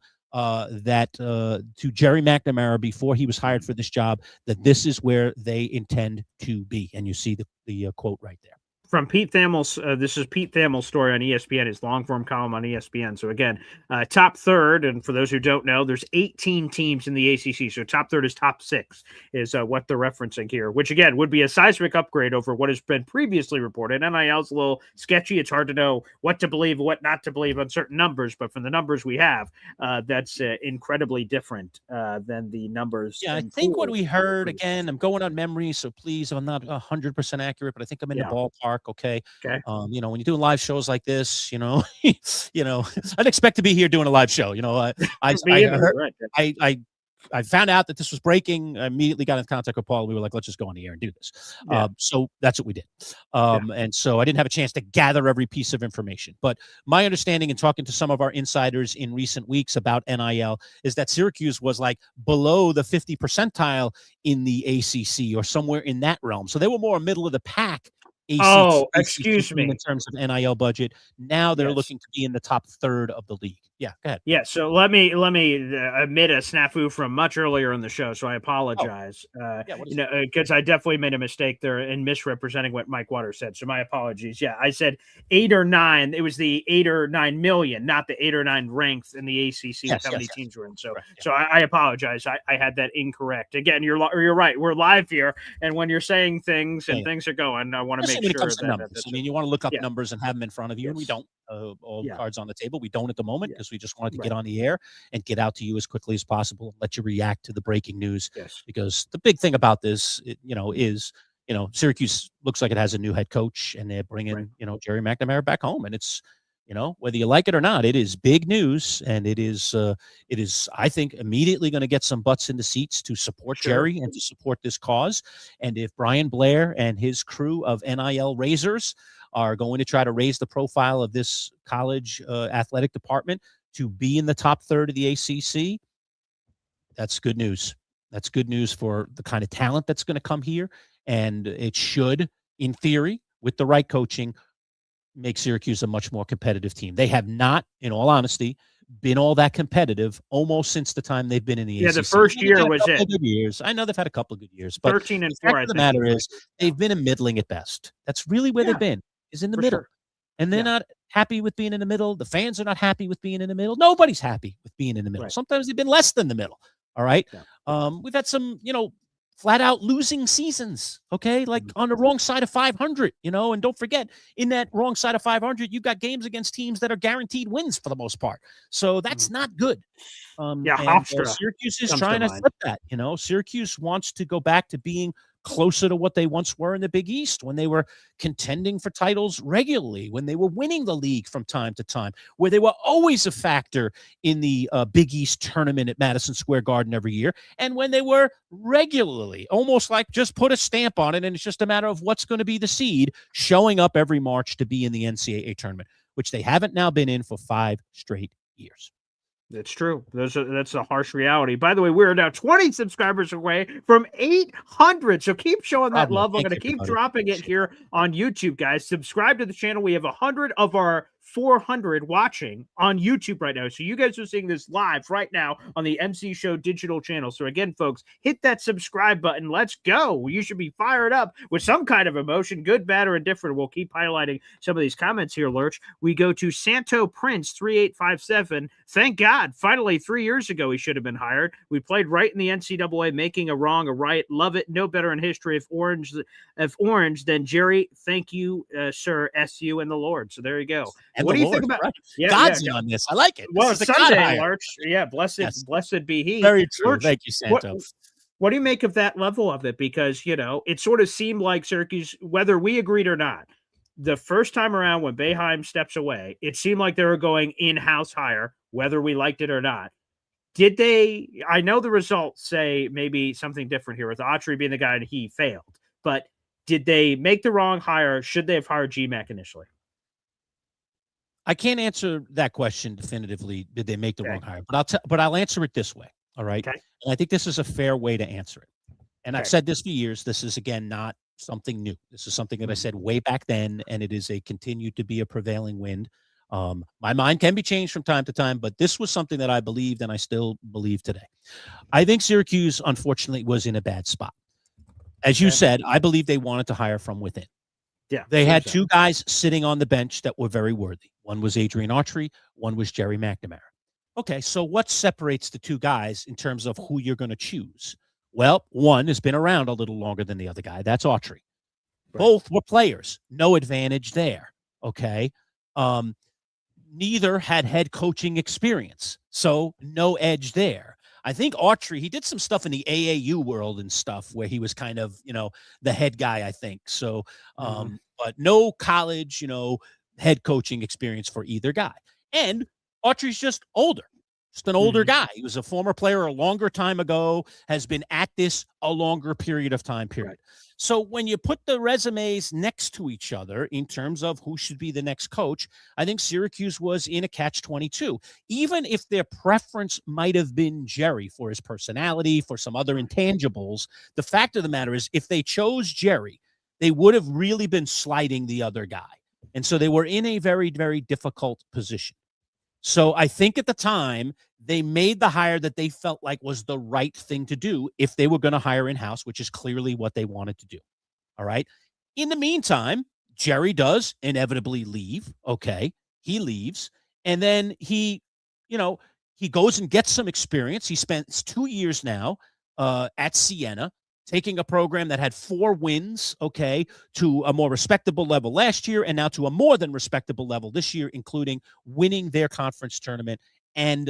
that to Gerry McNamara before he was hired for this job, that this is where they intend to be. And you see the quote right there. From Pete Thamel's, this is Pete Thamel's story on ESPN, his long-form column on ESPN. So again, top third, and for those who don't know, there's 18 teams in the ACC. So top third is top six, is what they're referencing here, which again would be a seismic upgrade over what has been previously reported. NIL is a little sketchy. It's hard to know what to believe, what not to believe on certain numbers, but from the numbers we have, that's incredibly different than the numbers. Yeah, I think what we heard, again, I'm going on memory, so please, I'm not 100% accurate, but I think I'm in the ballpark. Okay. When you're doing live shows like this, I'd expect to be here doing a live show. I I found out that this was breaking. I immediately got in contact with Paul. We were like, let's just go on the air and do this. Yeah. So that's what we did. And so I didn't have a chance to gather every piece of information. But my understanding in talking to some of our insiders in recent weeks about NIL is that Syracuse was like below the 50 percentile in the ACC or somewhere in that realm. So they were more middle of the pack. Excuse me. In terms of NIL budget, now they're Yes. looking to be in the top third of the league. Yeah, go ahead. Yeah, so let me admit a snafu from much earlier in the show, so I apologize. Because I definitely made a mistake there in misrepresenting what Mike Waters said. So my apologies. Yeah, I said 8 or 9. It was the 8 or 9 million, not the 8 or 9 ranks in the ACC. How many teams were in? So, I apologize. I had that incorrect. Again, you're right. We're live here, and when you're saying things and things are going, I want to make sure that numbers. I mean, you want to look up numbers and have them in front of you, and we don't. All cards on the table. We don't at the moment because we just wanted to get on the air and get out to you as quickly as possible and let you react to the breaking news. Because the big thing about this, is Syracuse looks like it has a new head coach, and they're bringing Gerry McNamara back home, and it's whether you like it or not, it is big news, and it is I think immediately going to get some butts in the seats to support Gerry and to support this cause. And if Brian Blair and his crew of NIL raisers are going to try to raise the profile of this college athletic department to be in the top third of the ACC, that's good news. That's good news for the kind of talent that's going to come here. And it should, in theory, with the right coaching, make Syracuse a much more competitive team. They have not, in all honesty, been all that competitive almost since the time they've been in the ACC. The first year was it. Good years. I know they've had a couple of good years, but 13 and 4. The fact of the matter is they've been a middling at best. That's really where they've been, is in the middle. And they're not happy with being in the middle. The fans are not happy with being in the middle. Nobody's happy with being in the middle. Sometimes they've been less than the middle. All right. We've had some, flat out losing seasons. Okay. Like on the wrong side of 500, and don't forget, in that wrong side of 500, you've got games against teams that are guaranteed wins for the most part. So that's not good. Syracuse is trying to flip that. Syracuse wants to go back to being closer to what they once were in the Big East, when they were contending for titles regularly, when they were winning the league from time to time, where they were always a factor in the Big East tournament at Madison Square Garden every year, and when they were regularly, almost like just put a stamp on it, and it's just a matter of what's going to be the seed, showing up every March to be in the NCAA tournament, which they haven't now been in for 5 straight years. That's true. That's a harsh reality. By the way, we're now 20 subscribers away from 800. So keep showing that love. I'm going to keep dropping it here on YouTube, guys. Subscribe to the channel. We have 100 of our 400 watching on YouTube right now. So you guys are seeing this live right now on the MC Show digital channel. So again, folks, hit that subscribe button. Let's go. You should be fired up with some kind of emotion, good, bad, or indifferent. We'll keep highlighting some of these comments here, Lurch. We go to Santo Prince 3857. Thank God. Finally, 3 years ago, he should have been hired. We played right in the NCAA, making a wrong a right. Love it. No better in history if orange than Gerry. Thank you, sir. SU and the Lord. So there you go. And what do you think about God's in on this? I like it. Well, it's Sunday, Larch. Yeah, blessed be he. Very true. Larch, thank you, Santo. What do you make of that level of it? Because, it sort of seemed like Syracuse, whether we agreed or not, the first time around when Boeheim steps away, it seemed like they were going in-house hire, whether we liked it or not. Did they? I know the results say maybe something different here with Autry being the guy and he failed, but did they make the wrong hire? Should they have hired GMAC initially? I can't answer that question definitively. Did they make the wrong hire? But I'll answer it this way. All right. Okay. And I think this is a fair way to answer it. And I've said this for years. This is, again, not something new. This is something that I said way back then, and it is continued to be a prevailing wind. My mind can be changed from time to time, but this was something that I believed, and I still believe today. I think Syracuse, unfortunately, was in a bad spot. As you said, I believe they wanted to hire from within. Yeah, they had 2 guys sitting on the bench that were very worthy. One was Adrian Autry, one was Gerry McNamara. Okay, so what separates the 2 guys in terms of who you're going to choose? Well, one has been around a little longer than the other guy. That's Autry. Right. Both were players. No advantage there. Okay. Neither had head coaching experience, so no edge there. I think Autry, he did some stuff in the AAU world and stuff where he was kind of, the head guy, I think. So, but no college, head coaching experience for either guy. And Autry's just older. Just an older guy. He was a former player a longer time ago, has been at this a longer period of time period. Right. So when you put the resumes next to each other in terms of who should be the next coach, I think Syracuse was in a catch-22. Even if their preference might have been Gerry for his personality, for some other intangibles, the fact of the matter is if they chose Gerry, they would have really been sliding the other guy. And so they were in a very, very difficult position. So I think at the time they made the hire that they felt like was the right thing to do if they were going to hire in-house, which is clearly what they wanted to do. All right. In the meantime, Gerry does inevitably leave. Okay. He leaves. And then he goes and gets some experience. He spends 2 years now at Siena, taking a program that had 4 wins, okay, to a more respectable level last year and now to a more than respectable level this year, including winning their conference tournament and,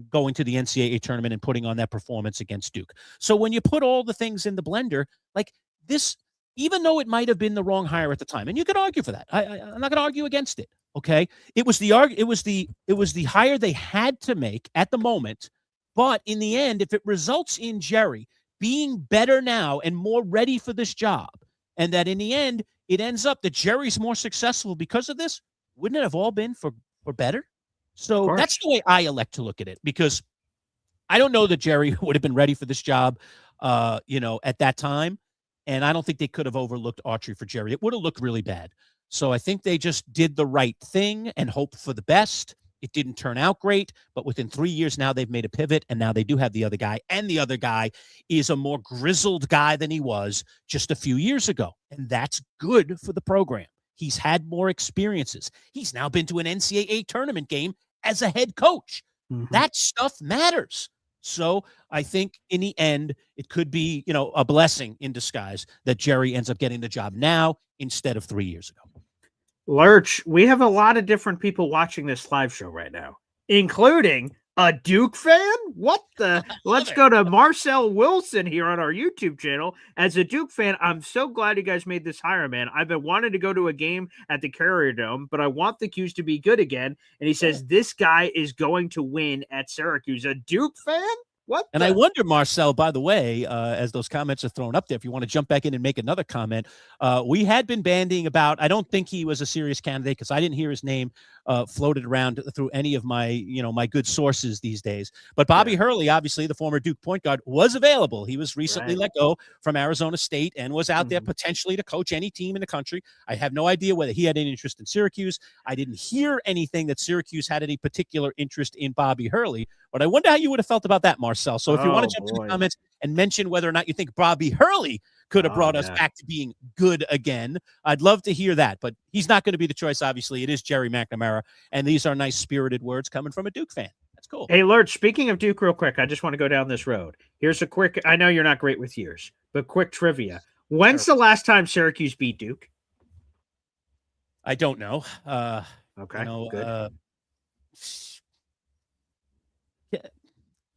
going to the NCAA tournament and putting on that performance against Duke. So when you put all the things in the blender, like this, even though it might have been the wrong hire at the time, and you could argue for that, I'm not going to argue against it, okay? It was the hire they had to make at the moment, but in the end, if it results in Gerry being better now and more ready for this job, and that in the end, it ends up that Gerry's more successful because of this, wouldn't it have all been for better? So that's the way I elect to look at it, because I don't know that Gerry would have been ready for this job, at that time. And I don't think they could have overlooked Autry for Gerry. It would have looked really bad. So I think they just did the right thing and hoped for the best. It didn't turn out great, but within 3 years now they've made a pivot, and now they do have the other guy, and the other guy is a more grizzled guy than he was just a few years ago, and that's good for the program. He's had more experiences. He's now been to an NCAA tournament game as a head coach. That stuff matters. So I think in the end, it could be, a blessing in disguise that Gerry ends up getting the job now instead of 3 years ago. Lurch, we have a lot of different people watching this live show right now, including a Duke fan. What the? Let's go to Marcel Wilson here on our YouTube channel. As a Duke fan, I'm so glad you guys made this hire, man. I've been wanting to go to a game at the Carrier Dome, but I want the Qs to be good again. And he says this guy is going to win at Syracuse. A Duke fan? What? And I wonder, Marcel, by the way, as those comments are thrown up there, if you want to jump back in and make another comment, we had been bandying about, I don't think he was a serious candidate because I didn't hear his name floated around through any of my, my good sources these days. But Bobby Hurley, obviously the former Duke point guard, was available. He was recently let go from Arizona State and was out there potentially to coach any team in the country. I have no idea whether he had any interest in Syracuse. I didn't hear anything that Syracuse had any particular interest in Bobby Hurley, but I wonder how you would have felt about that, Marcel. So if you want to jump in the comments and mention whether or not you think Bobby Hurley could have brought us back to being good again, I'd love to hear that. But he's not going to be the choice, obviously. It is Gerry McNamara, and these are nice spirited words coming from a Duke fan. That's cool. Hey, Lurch, speaking of Duke real quick, I just want to go down this road. Here's a quick, I know you're not great with years, but quick trivia. When's the last time Syracuse beat Duke? I don't know. Okay, good.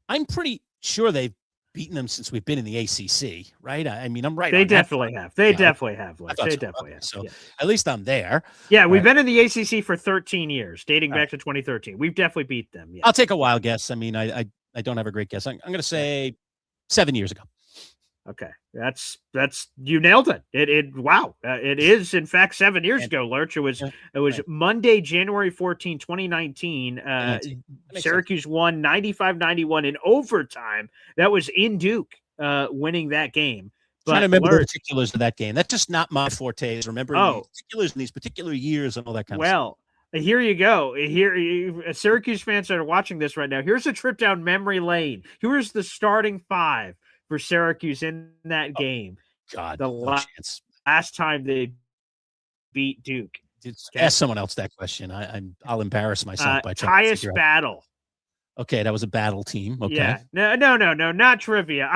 I'm pretty sure they've beaten them since we've been in the ACC, right? I mean, I'm right. They definitely have. They definitely have. They definitely have. So at least I'm there. Yeah, we've been in the ACC for 13 years, dating back to 2013. We've definitely beat them. Yeah. I'll take a wild guess. I mean, I don't have a great guess. I'm going to say 7 years ago. Okay, that's you nailed it. It is in fact 7 years ago, Lurch. It was Monday, January 14, 2019. Syracuse won 95-91 in overtime. That was in Duke, winning that game. But trying to remember the particulars of that game. That's just not my forte. Is remembering the particulars in these particular years and all that kind of stuff. Here you go. Here, Syracuse fans that are watching this right now. Here's a trip down memory lane. Here's the starting five for Syracuse in that game. God, the last time they beat Duke. Ask someone else that question. I'll embarrass myself by trying to figure out. Battle. Okay, that was a battle team. Okay. Yeah. No, not trivia.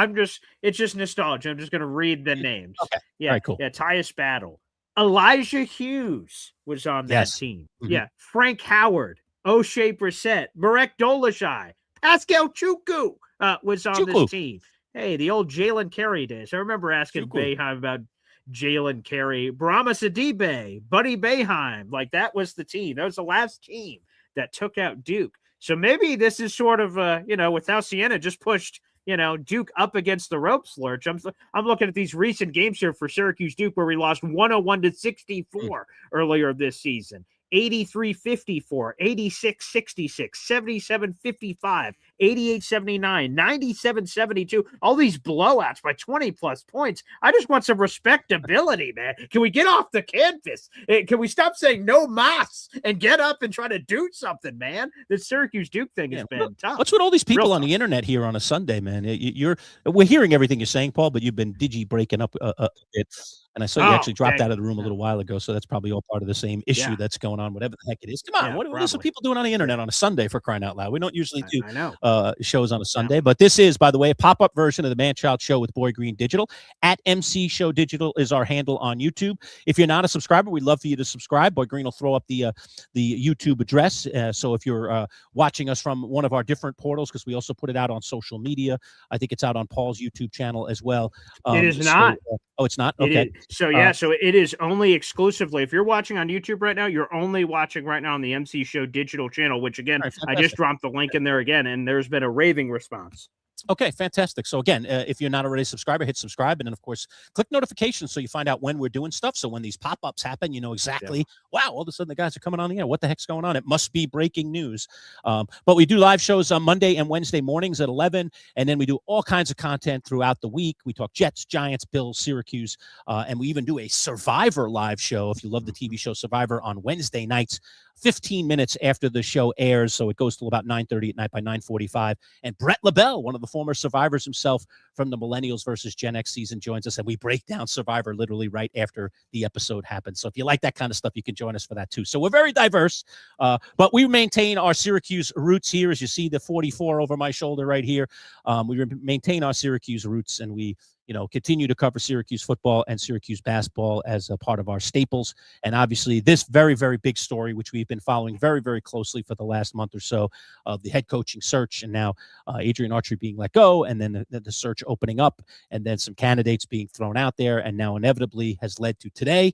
It's just nostalgia. I'm just going to read the names. Okay. Yeah. All right, cool. Yeah. Tyus Battle. Elijah Hughes was on that team. Mm-hmm. Yeah. Frank Howard, O'Shea Brissett, Marek Dolezaj, Pascal Chukwu was on this team. Hey, the old Jalen Carey days. I remember asking Boeheim about Jalen Carey, Brahma Sidibe, Buddy Boeheim. Like, that was the team. That was the last team that took out Duke. So maybe this is sort of, with how Siena just pushed, Duke up against the ropes, Lurch. I'm looking at these recent games here for Syracuse Duke where we lost 101 to 64 earlier this season. 83-54, 86-66, 77-55, 88-79, 97-72. All these blowouts by 20 plus points. I just want some respectability, man. Can we get off the canvas? Can we stop saying no mas and get up and try to do something, man? The Syracuse Duke thing has been tough. What's with all these people Real on tough. the internet here on a Sunday, man? We're hearing everything you're saying, Paul, but you've been breaking up a bit. And I saw you actually dropped out of the room a little while ago, so that's probably all part of the same issue that's going on, whatever the heck it is. Come on, what are some people doing on the internet on a Sunday, for crying out loud? We don't usually do shows on a Sunday, but this is, by the way, a pop-up version of the Manchild Show with Boy Green Digital. At MC Show Digital is our handle on YouTube. If you're not a subscriber, we'd love for you to subscribe. Boy Green will throw up the YouTube address. So if you're watching us from one of our different portals, because we also put it out on social media, I think it's out on Paul's YouTube channel as well. It is not. Oh, it's not? Okay. So it is only exclusively, if you're watching on YouTube right now, you're only watching right now on the MC Show digital channel, which again, I just dropped the link in there again, and there's been a raving response. Okay, fantastic. So again, if you're not already a subscriber, hit subscribe, and then of course click notifications so you find out when we're doing stuff. So when these pop-ups happen, you know exactly. Wow, all of a sudden the guys are coming on the air. What the heck's going on? It must be breaking news. But we do live shows on Monday and Wednesday mornings at 11, and then we do all kinds of content throughout the week. We talk Jets, Giants, Bills, Syracuse, and we even do a Survivor live show. If you love the TV show Survivor, on Wednesday nights, 15 minutes after the show airs, so it goes till about 9:30 at night. By 9:45, and Brett LaBelle, one of the former survivors himself from the Millennials versus Gen X season, joins us, and we break down Survivor literally right after the episode happens. So if you like that kind of stuff, you can join us for that too. So we're very diverse, but we maintain our Syracuse roots here. As you see the 44 over my shoulder right here, we maintain our Syracuse roots, and we continue to cover Syracuse football and Syracuse basketball as a part of our staples. And obviously this very, very big story, which we've been following very, very closely for the last month or so, of the head coaching search, and now Adrian Archery being let go, and then the search opening up, and then some candidates being thrown out there, and now inevitably has led to today,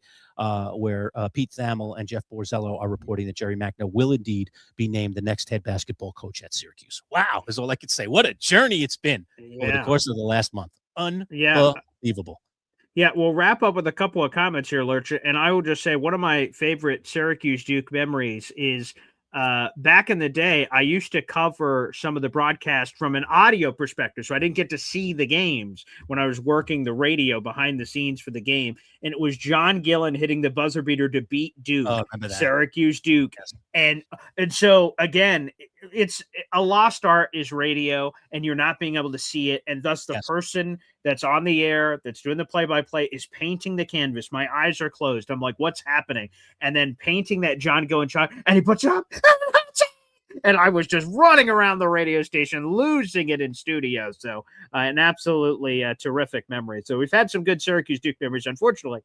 where Pete Thamel and Jeff Borzello are reporting that Gerry McNamara will indeed be named the next head basketball coach at Syracuse. Wow, is all I could say. What a journey it's been over the course of the last month. Unbelievable. Yeah, we'll wrap up with a couple of comments here, Lurch, and I will just say one of my favorite Syracuse Duke memories is back in the day, I used to cover some of the broadcast from an audio perspective, so I didn't get to see the games when I was working the radio behind the scenes for the game, and it was John Gillen hitting the buzzer beater to beat Duke, Syracuse Duke, and so again, it's a lost art is radio, and you're not being able to see it, and thus the person that's on the air, that's doing the play-by-play, is painting the canvas. My eyes are closed. I'm like, what's happening? And then painting that John Gillen shot, and he puts it up, and I was just running around the radio station, losing it in studio. So an absolutely terrific memory. So we've had some good Syracuse Duke memories. Unfortunately,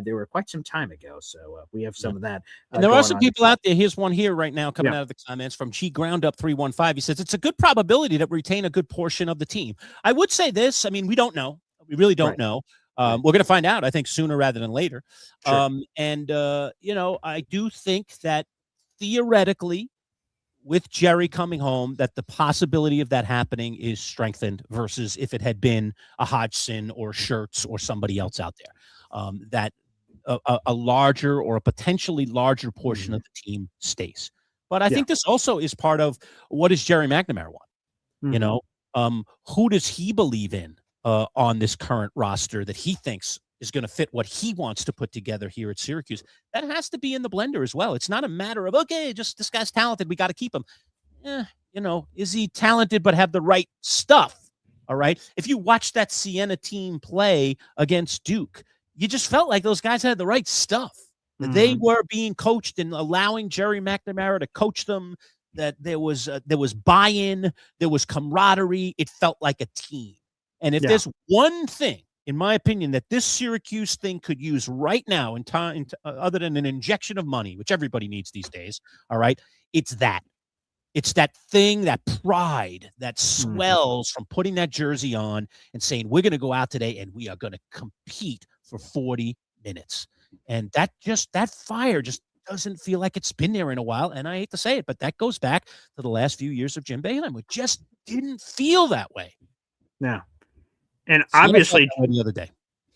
they were quite some time ago. So we have some of that. And there are some people out there. Here's one here right now coming out of the comments from G Ground Up 315. He says, it's a good probability that we retain a good portion of the team. I would say this. I mean, we don't know. We really don't know. We're going to find out, I think, sooner rather than later. I do think that theoretically, with Gerry coming home, that the possibility of that happening is strengthened versus if it had been a Hodgson or Schertz or somebody else out there, that a larger or a potentially larger portion of the team stays. But I think this also is part of what does Gerry McNamara want? Who does he believe in on this current roster that he thinks is going to fit what he wants to put together here at Syracuse? That has to be in the blender as well. It's not a matter of, okay, just this guy's talented, we got to keep him. Is he talented but have the right stuff? All right. If you watch that Siena team play against Duke, you just felt like those guys had the right stuff. They were being coached and allowing Gerry McNamara to coach them, that there was buy-in, there was camaraderie. It felt like a team. And if there's one thing, in my opinion, that this Syracuse thing could use right now in time, other than an injection of money, which everybody needs these days, all right, it's that. It's that thing, that pride that swells from putting that jersey on and saying, we're going to go out today and we are going to compete for 40 minutes. And that fire just doesn't feel like it's been there in a while. And I hate to say it, but that goes back to the last few years of Jim Boeheim. It just didn't feel that way. No. And Siena felt obviously, that way the other day.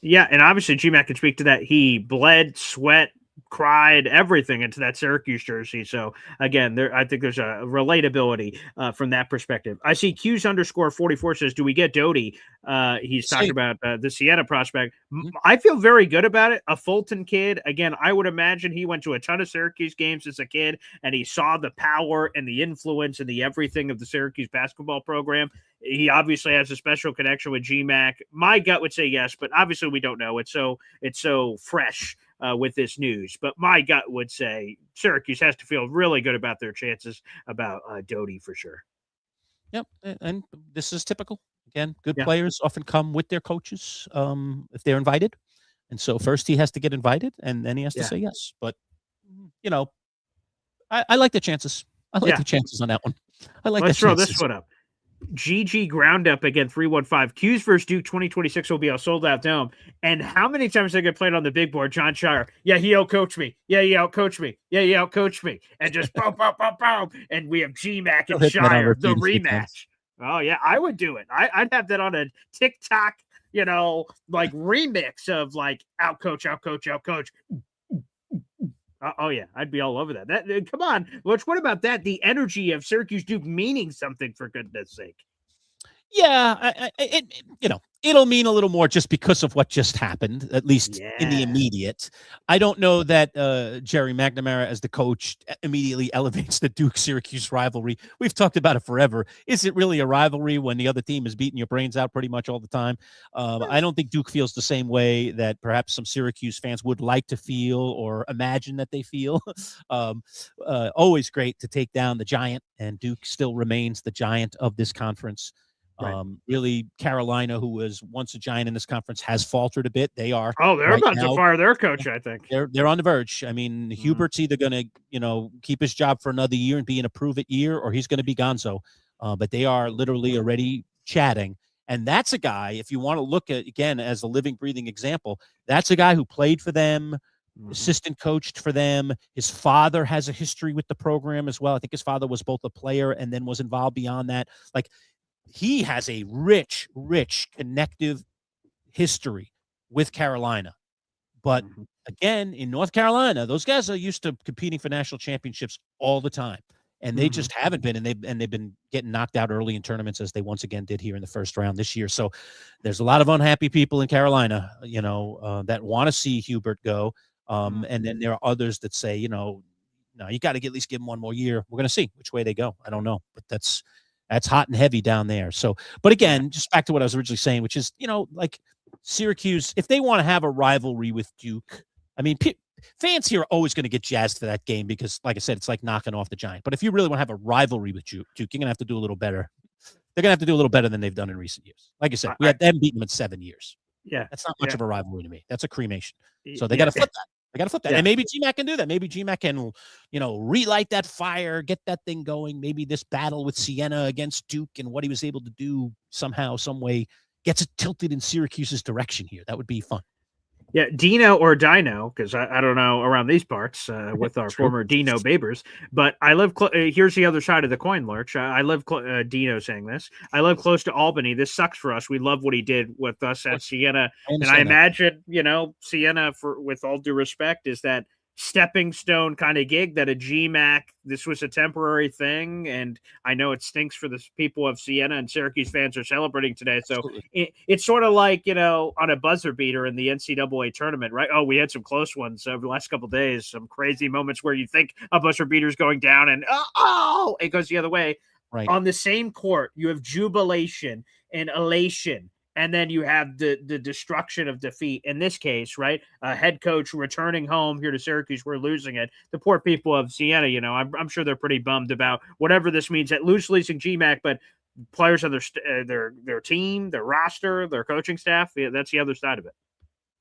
yeah, and obviously GMAC can speak to that. He bled, sweat, cried, everything into that Syracuse jersey. So again, I think there's a relatability from that perspective. I see Q's_44 says, "Do we get Doty?" He's talking about the Siena prospect. I feel very good about it. A Fulton kid. Again, I would imagine he went to a ton of Syracuse games as a kid, and he saw the power and the influence and the everything of the Syracuse basketball program. He obviously has a special connection with GMAC. My gut would say yes, but obviously we don't know. It's so fresh with this news. But my gut would say Syracuse has to feel really good about their chances about Doty for sure. Yep, and this is typical. Again, good players often come with their coaches if they're invited. And so first he has to get invited, and then he has to say yes. But, I like the chances. I like the chances on that one. I like Let's the throw chances. this one up. GG Ground Up again, 315. Q's versus Duke 2026 will be a sold out dome. And how many times they get played on the big board? John Shire. Yeah, he outcoached me. Yeah, he outcoached me. Yeah, he outcoached me. And just boom, boom, boom, boom. And we have GMAC and Shire, the rematch. Oh, yeah, I would do it. I'd have that on a TikTok, like remix of like outcoach. Oh yeah, I'd be all over that. Come on, Lutz. What about that? The energy of Syracuse Duke meaning something, for goodness sake. Yeah, it'll mean a little more just because of what just happened, at least in the immediate. I don't know that Gerry McNamara as the coach immediately elevates the Duke-Syracuse rivalry. We've talked about it forever. Is it really a rivalry when the other team is beating your brains out pretty much all the time? I don't think Duke feels the same way that perhaps some Syracuse fans would like to feel or imagine that they feel. Always great to take down the giant, and Duke still remains the giant of this conference. Right. Really, Carolina, who was once a giant in this conference, has faltered a bit. They are. Oh, they're about to fire their coach, I think. They're on the verge. I mean, Hubert's either going to, keep his job for another year and be in a prove-it year, or he's going to be gonzo. But they are literally already chatting. And that's a guy, if you want to look at, again, as a living, breathing example, that's a guy who played for them, assistant coached for them. His father has a history with the program as well. I think his father was both a player and then was involved beyond that. Like, he has a rich connective history with Carolina. But again, in North Carolina, those guys are used to competing for national championships all the time. And they just haven't been, and they've been getting knocked out early in tournaments, as they once again did here in the first round this year. So there's a lot of unhappy people in Carolina, that want to see Hubert go. And then there are others that say, no, you got to at least give him one more year. We're going to see which way they go. I don't know, but that's hot and heavy down there. So, but again, just back to what I was originally saying, which is, like Syracuse, if they want to have a rivalry with Duke, I mean, fans here are always going to get jazzed for that game because, like I said, it's like knocking off the giant. But if you really want to have a rivalry with Duke, you're going to have to do a little better. They're going to have to do a little better than they've done in recent years. Like I said, we had them beaten them in 7 years. Yeah. That's not much of a rivalry to me. That's a cremation. So they got to flip that. They got to flip that. And maybe GMAC can do that. Maybe GMAC can, relight that fire, get that thing going. Maybe this battle with Siena against Duke and what he was able to do somehow, some way, gets it tilted in Syracuse's direction here. That would be fun. Yeah, Dino or Dino, because I don't know around these parts with our former Dino Babers. But I live here's the other side of the coin, Lurch. I live Dino saying this. I live close to Albany. This sucks for us. We love what he did with us at Siena, and I imagine Siena, with all due respect, is that stepping stone kind of gig that a GMAC, this was a temporary thing. And I know it stinks for the people of Siena, and Syracuse fans are celebrating today. So it's sort of like, on a buzzer beater in the NCAA tournament, right? Oh, we had some close ones over the last couple of days, some crazy moments where you think a buzzer beater's going down and it goes the other way. Right. On the same court, you have jubilation and elation. And then you have the destruction of defeat. In this case, right, a head coach returning home here to Syracuse, we're losing it. The poor people of Siena, I'm sure they're pretty bummed about whatever this means at loose leasing GMAC, but players of their team, their roster, their coaching staff. Yeah, that's the other side of it.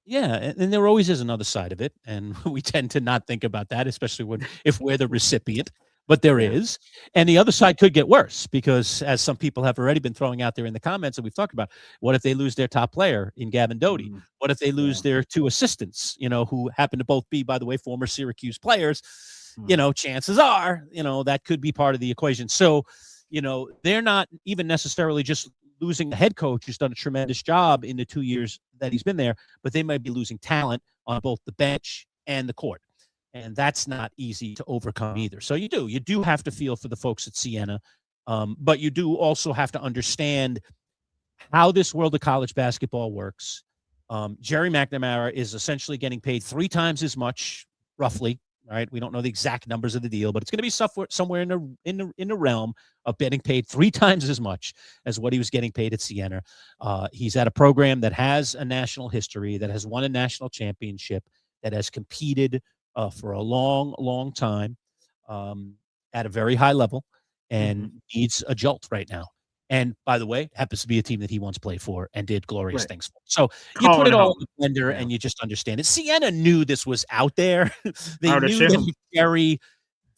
Yeah, and there always is another side of it, and we tend to not think about that, especially if we're the recipient. but there Yeah. is. And the other side could get worse because, as some people have already been throwing out there in the comments that we've talked about, what if they lose their top player in Gavin Doty? Mm, What if they lose yeah. their 2 assistants, who happen to both be, by the way, former Syracuse players? Chances are, that could be part of the equation. So, they're not even necessarily just losing the head coach who's done a tremendous job in the 2 years that he's been there, but they might be losing talent on both the bench and the court. And that's not easy to overcome either. So you do have to feel for the folks at Siena, but you do also have to understand how this world of college basketball works. Gerry McNamara is essentially getting paid 3 times as much, roughly. Right? We don't know the exact numbers of the deal, but it's going to be somewhere in the realm of getting paid 3 times as much as what he was getting paid at Siena. He's at a program that has a national history, that has won a national championship, that has competed for a long, long time at a very high level, and needs a jolt right now. And by the way, happens to be a team that he once played for and did glorious things for. So you put it all in the blender and you just understand it. Siena knew this was out there. They knew that Gerry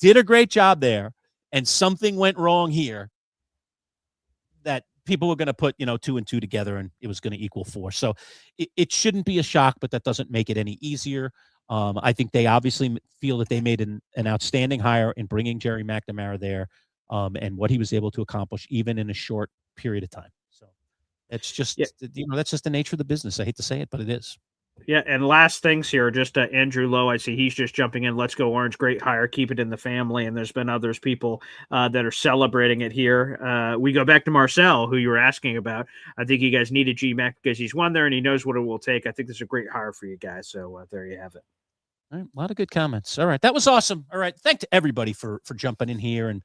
did a great job there, and something went wrong here that people were going to put, 2 and 2 together, and it was going to equal 4. So it shouldn't be a shock, but that doesn't make it any easier. I think they obviously feel that they made an outstanding hire in bringing Gerry McNamara there, and what he was able to accomplish even in a short period of time. So it's just, that's just the nature of the business. I hate to say it, but it is. Yeah, and last things here, just Andrew Lowe, I see he's just jumping in. Let's go Orange, great hire, keep it in the family. And there's been people that are celebrating it here. We go back to Marcel, who you were asking about. I think you guys needed GMAC because he's won there and he knows what it will take. I think this is a great hire for you guys. So there you have it. All right, a lot of good comments. All right, that was awesome. All right, thank to everybody for jumping in here and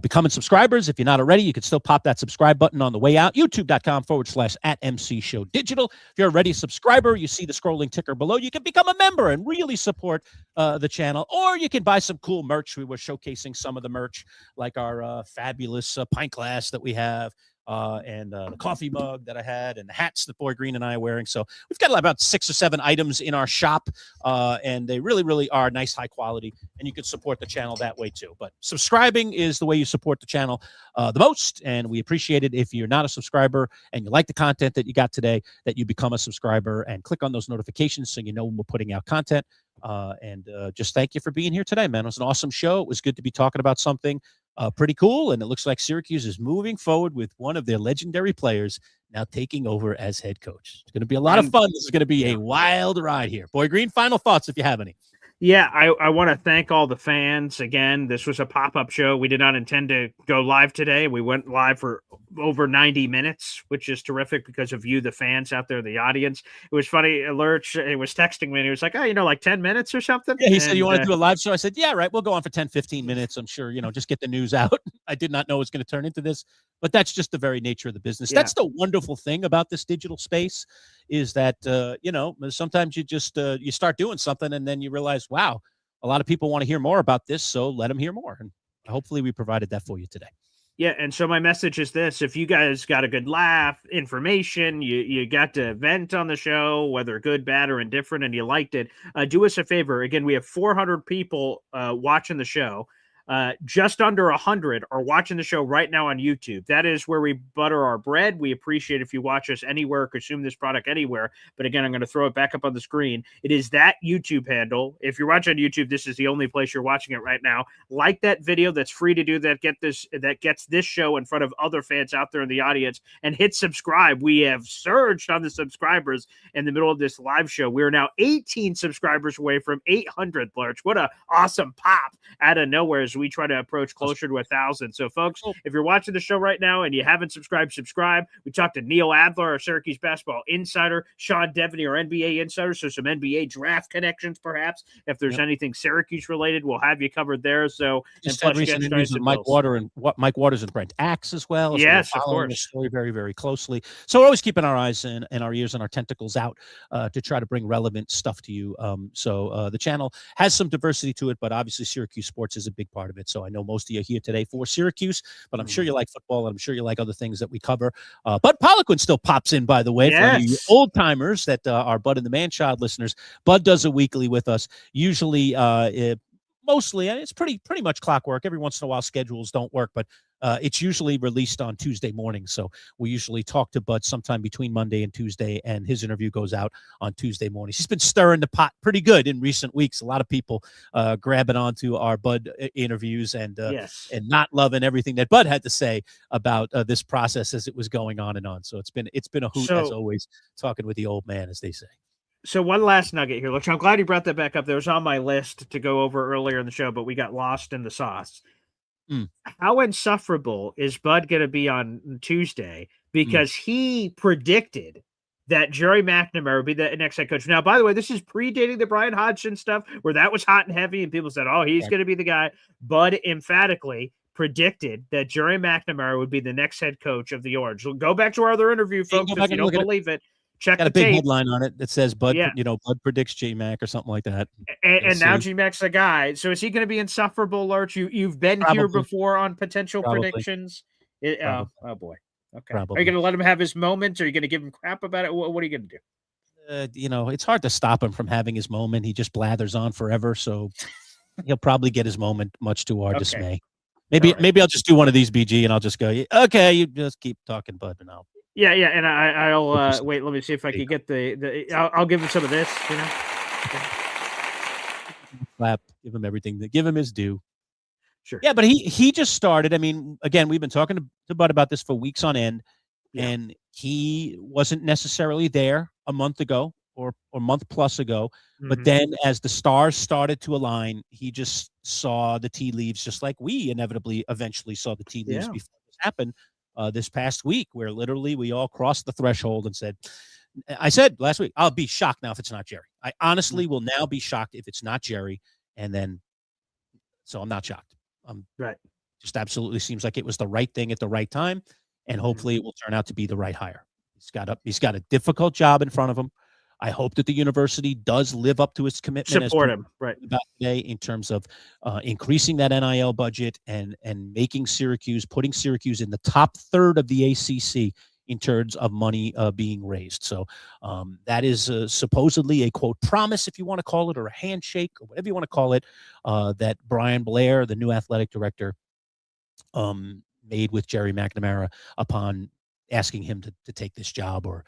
becoming subscribers. If you're not already, you can still pop that subscribe button on the way out. YouTube.com/@MC Show Digital. If you're already a subscriber, you see the scrolling ticker below. You can become a member and really support the channel, or you can buy some cool merch. We were showcasing some of the merch, like our fabulous pint glass that we have. And the coffee mug that I had, and the hats that Boy Green and I are wearing. So we've got about 6 or 7 items in our shop, and they really, really are nice, high quality, and you can support the channel that way too. But subscribing is the way you support the channel the most, and we appreciate it if you're not a subscriber and you like the content that you got today, that you become a subscriber and click on those notifications so you know when we're putting out content. And just thank you for being here today, man. It was an awesome show. It was good to be talking about something pretty cool, and it looks like Syracuse is moving forward with one of their legendary players now taking over as head coach. It's going to be a lot of fun. This is going to be a wild ride here. Boy Green, final thoughts if you have any. Yeah, I want to thank all the fans. Again, this was a pop-up show. We did not intend to go live today. We went live for over 90 minutes, which is terrific because of you, the fans out there, the audience. It was funny. Lurch, it was texting me, and he was like, like 10 minutes or something? Yeah, he said, you want to do a live show? I said, yeah, right. We'll go on for 10, 15 minutes. I'm sure, just get the news out. I did not know it was going to turn into this, but that's just the very nature of the business. Yeah. That's the wonderful thing about this digital space is that, sometimes you just, you start doing something and then you realize, wow, a lot of people want to hear more about this, so let them hear more. And hopefully we provided that for you today. Yeah, and so my message is this. If you guys got a good laugh, information, you got to vent on the show, whether good, bad, or indifferent, and you liked it, do us a favor. Again, we have 400 people watching the show. Just under 100 are watching the show right now on YouTube. That is where we butter our bread. We appreciate if you watch us anywhere, consume this product anywhere. But again, I'm going to throw it back up on the screen. It is that YouTube handle. If you're watching on YouTube, this is the only place you're watching it right now. Like that video that's free to do that gets this show in front of other fans out there in the audience, and hit subscribe. We have surged on the subscribers in the middle of this live show. We are now 18 subscribers away from 800, Lurch. What a awesome pop out of nowhere as we try to approach closer to 1,000. So, folks, if you're watching the show right now and you haven't subscribed, subscribe. We talked to Neil Adler, our Syracuse basketball insider, Sean Devaney, our NBA insider, so some NBA draft connections, perhaps. If there's anything Syracuse related, we'll have you covered there. So, just had recent interviews with Mike Waters and Brent Axe as well. So yes, we're following of course. The story very, very closely. So we're always keeping our eyes and our ears and our tentacles out to try to bring relevant stuff to you. So the channel has some diversity to it, but obviously Syracuse sports is a big part of it. So I know most of you are here today for Syracuse, but I'm sure you like football, and I'm sure you like other things that we cover. Bud Poliquin still pops in, by the way, for any old timers that are Bud and the Manchild listeners. Bud does a weekly with us, usually mostly, and it's pretty much clockwork. Every once in a while, schedules don't work, but it's usually released on Tuesday morning. So we usually talk to Bud sometime between Monday and Tuesday, and his interview goes out on Tuesday morning. He's been stirring the pot pretty good in recent weeks. A lot of people grabbing onto our Bud interviews and not loving everything that Bud had to say about this process as it was going on and on. So it's been a hoot as always, talking with the old man, as they say. So one last nugget here. Look, I'm glad you brought that back up. That was on my list to go over earlier in the show, but we got lost in the sauce. How insufferable is Bud going to be on Tuesday? Because he predicted that Gerry McNamara would be the next head coach. Now, by the way, this is predating the Brian Hodgson stuff where that was hot and heavy and people said, oh, he's going to be the guy. Bud emphatically predicted that Gerry McNamara would be the next head coach of the Orange. Go back to our other interview, folks, if you don't believe it. Check got the a big tape. headline on it that says Bud, Bud predicts J-Mac or something like that. And now G-Mac's the guy. So is he going to be insufferable, Lurch? You've been here before on potential predictions. Oh boy. Okay. Probably. Are you going to let him have his moments? Or are you going to give him crap about it? What are you going to do? It's hard to stop him from having his moment. He just blathers on forever. So he'll probably get his moment, much to our dismay. Maybe I'll just do one of these, BG, and I'll just go, okay, you just keep talking, Bud, and I'll. Yeah, and I'll wait. Let me see if I can get I'll give him some of this. Clap, give him everything. Give him his due. Sure. Yeah, but he just started. I mean, again, we've been talking to Bud about this for weeks on end, and he wasn't necessarily there a month ago or a month plus ago. But then, as the stars started to align, he just saw the tea leaves, just like we eventually saw the tea leaves before this happened. This past week, where literally we all crossed the threshold and said, I said last week, I'll be shocked now if it's not Gerry. I honestly will now be shocked if it's not Gerry. And then, so I'm not shocked. Just absolutely seems like it was the right thing at the right time. And hopefully it will turn out to be the right hire. He's got a difficult job in front of him. I hope that the university does live up to its commitment. Support him, right? About today, in terms of increasing that NIL budget and making putting Syracuse in the top third of the ACC in terms of money being raised. So that is supposedly a quote promise, if you want to call it, or a handshake, or whatever you want to call it, that Brian Blair, the new athletic director, made with Gerry McNamara upon asking him to take this job or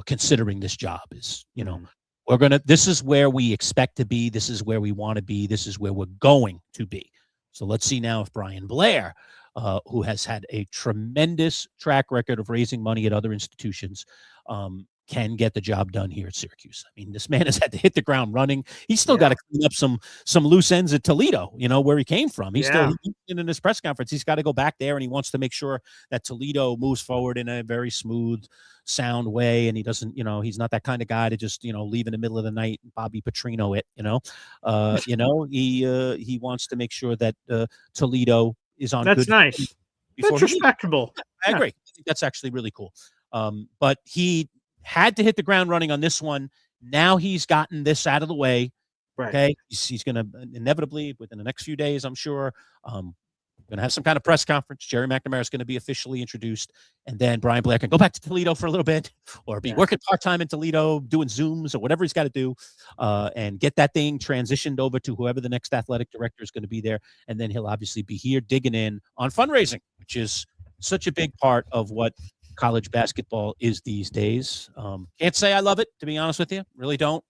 considering this job. Is this is where we expect to be. This is where we want to be. This is where we're going to be. So let's see now if Brian Blair, who has had a tremendous track record of raising money at other institutions, can get the job done here at Syracuse. I mean, this man has had to hit the ground running. He's still got to clean up some loose ends at Toledo, where he came from. He's still in his press conference. He's got to go back there, and he wants to make sure that Toledo moves forward in a very smooth, sound way. And he doesn't, he's not that kind of guy to just, leave in the middle of the night, Bobby Petrino it, he wants to make sure that Toledo is on. That's nice. That's respectable. I agree. I think that's actually really cool. But he had to hit the ground running on this one. Now he's gotten this out of the way. Right. Okay. He's going to inevitably, within the next few days, I'm sure, going to have some kind of press conference. Gerry McNamara is going to be officially introduced. And then Brian Blair can go back to Toledo for a little bit, or be working part-time in Toledo, doing Zooms or whatever he's got to do, and get that thing transitioned over to whoever the next athletic director is going to be there. And then he'll obviously be here digging in on fundraising, which is such a big part of what college basketball is these days. Can't say I love it, to be honest with you. Really don't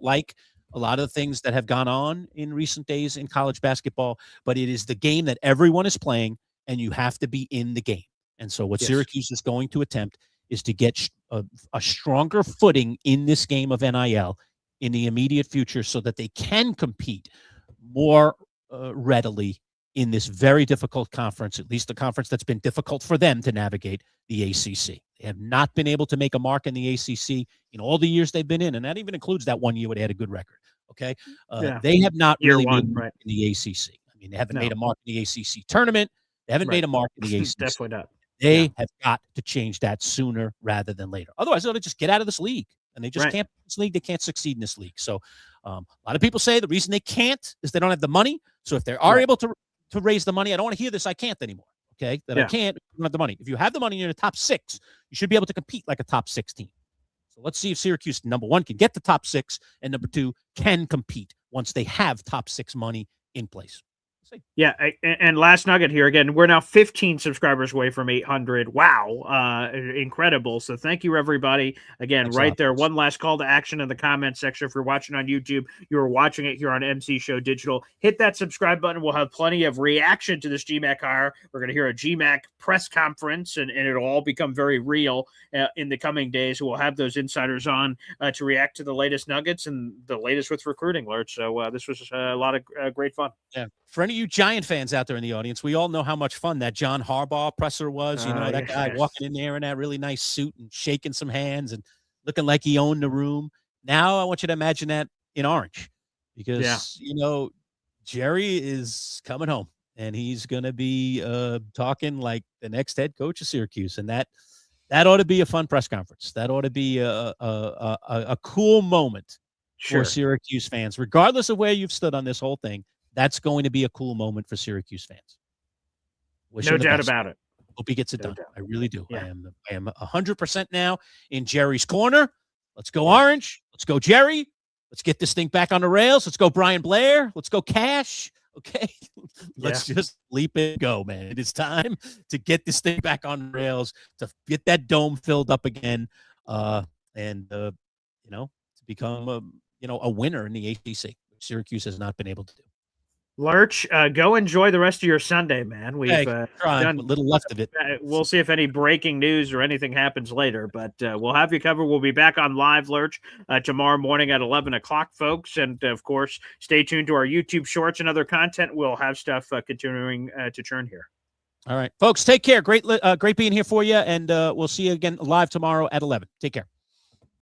like a lot of the things that have gone on in recent days in college basketball, but it is the game that everyone is playing, and you have to be in the game. And so what Syracuse is going to attempt is to get a stronger footing in this game of NIL in the immediate future, so that they can compete more readily in this very difficult conference, at least the conference that's been difficult for them to navigate, the ACC. They have not been able to make a mark in the ACC in all the years they've been in, and that even includes that 1 year where they had a good record. Okay, they have not really made a mark in the ACC. I mean, they haven't made a mark in the ACC tournament. They haven't made a mark in the ACC. Definitely not. They have got to change that sooner rather than later. Otherwise, they'll just get out of this league, and they just can't. This league, they can't succeed in this league. So, a lot of people say the reason they can't is they don't have the money. So, if they are able to raise the money, I don't want to hear this. I can't anymore. Okay, I can't. You don't have the money. If you have the money, you're in the top 6. You should be able to compete like a top 6 team. So let's see if Syracuse, number 1, can get the top 6, and number 2, can compete once they have top 6 money in place. Yeah, and last nugget here again. We're now 15 subscribers away from 800. Wow, incredible! So thank you, everybody. Again, Thanks a right lot, there. folks. One last call to action in the comment section. If you're watching on YouTube, you are watching it here on MC Show Digital. Hit that subscribe button. We'll have plenty of reaction to this GMAC hire. We're going to hear a GMAC press conference, and it'll all become very real in the coming days. We'll have those insiders on to react to the latest nuggets and the latest with recruiting, Lurch. So this was a lot of great fun. Yeah. For any of you Giant fans out there in the audience, we all know how much fun that John Harbaugh presser was. You know, that guy walking in there in that really nice suit and shaking some hands and looking like he owned the room. Now I want you to imagine that in orange because, you know, Gerry is coming home and he's going to be talking like the next head coach of Syracuse. And that ought to be a fun press conference. That ought to be a cool moment for Syracuse fans, regardless of where you've stood on this whole thing. That's going to be a cool moment for Syracuse fans. No doubt about it. Hope he gets it done. I really do. Yeah. I am 100% now in Gerry's corner. Let's go Orange. Let's go Gerry. Let's get this thing back on the rails. Let's go Brian Blair. Let's go Cash. Okay. Let's just leap and go, man. It is time to get this thing back on the rails, to get that dome filled up again, and you know, to become a winner in the ACC, which Syracuse has not been able to do. Lurch, go enjoy the rest of your Sunday, man. We've done a little left of it. We'll see if any breaking news or anything happens later, but we'll have you covered. We'll be back on live, Lurch, tomorrow morning at 11 o'clock, folks. And, of course, stay tuned to our YouTube shorts and other content. We'll have stuff continuing to churn here. All right, folks, take care. Great being here for you, and we'll see you again live tomorrow at 11. Take care.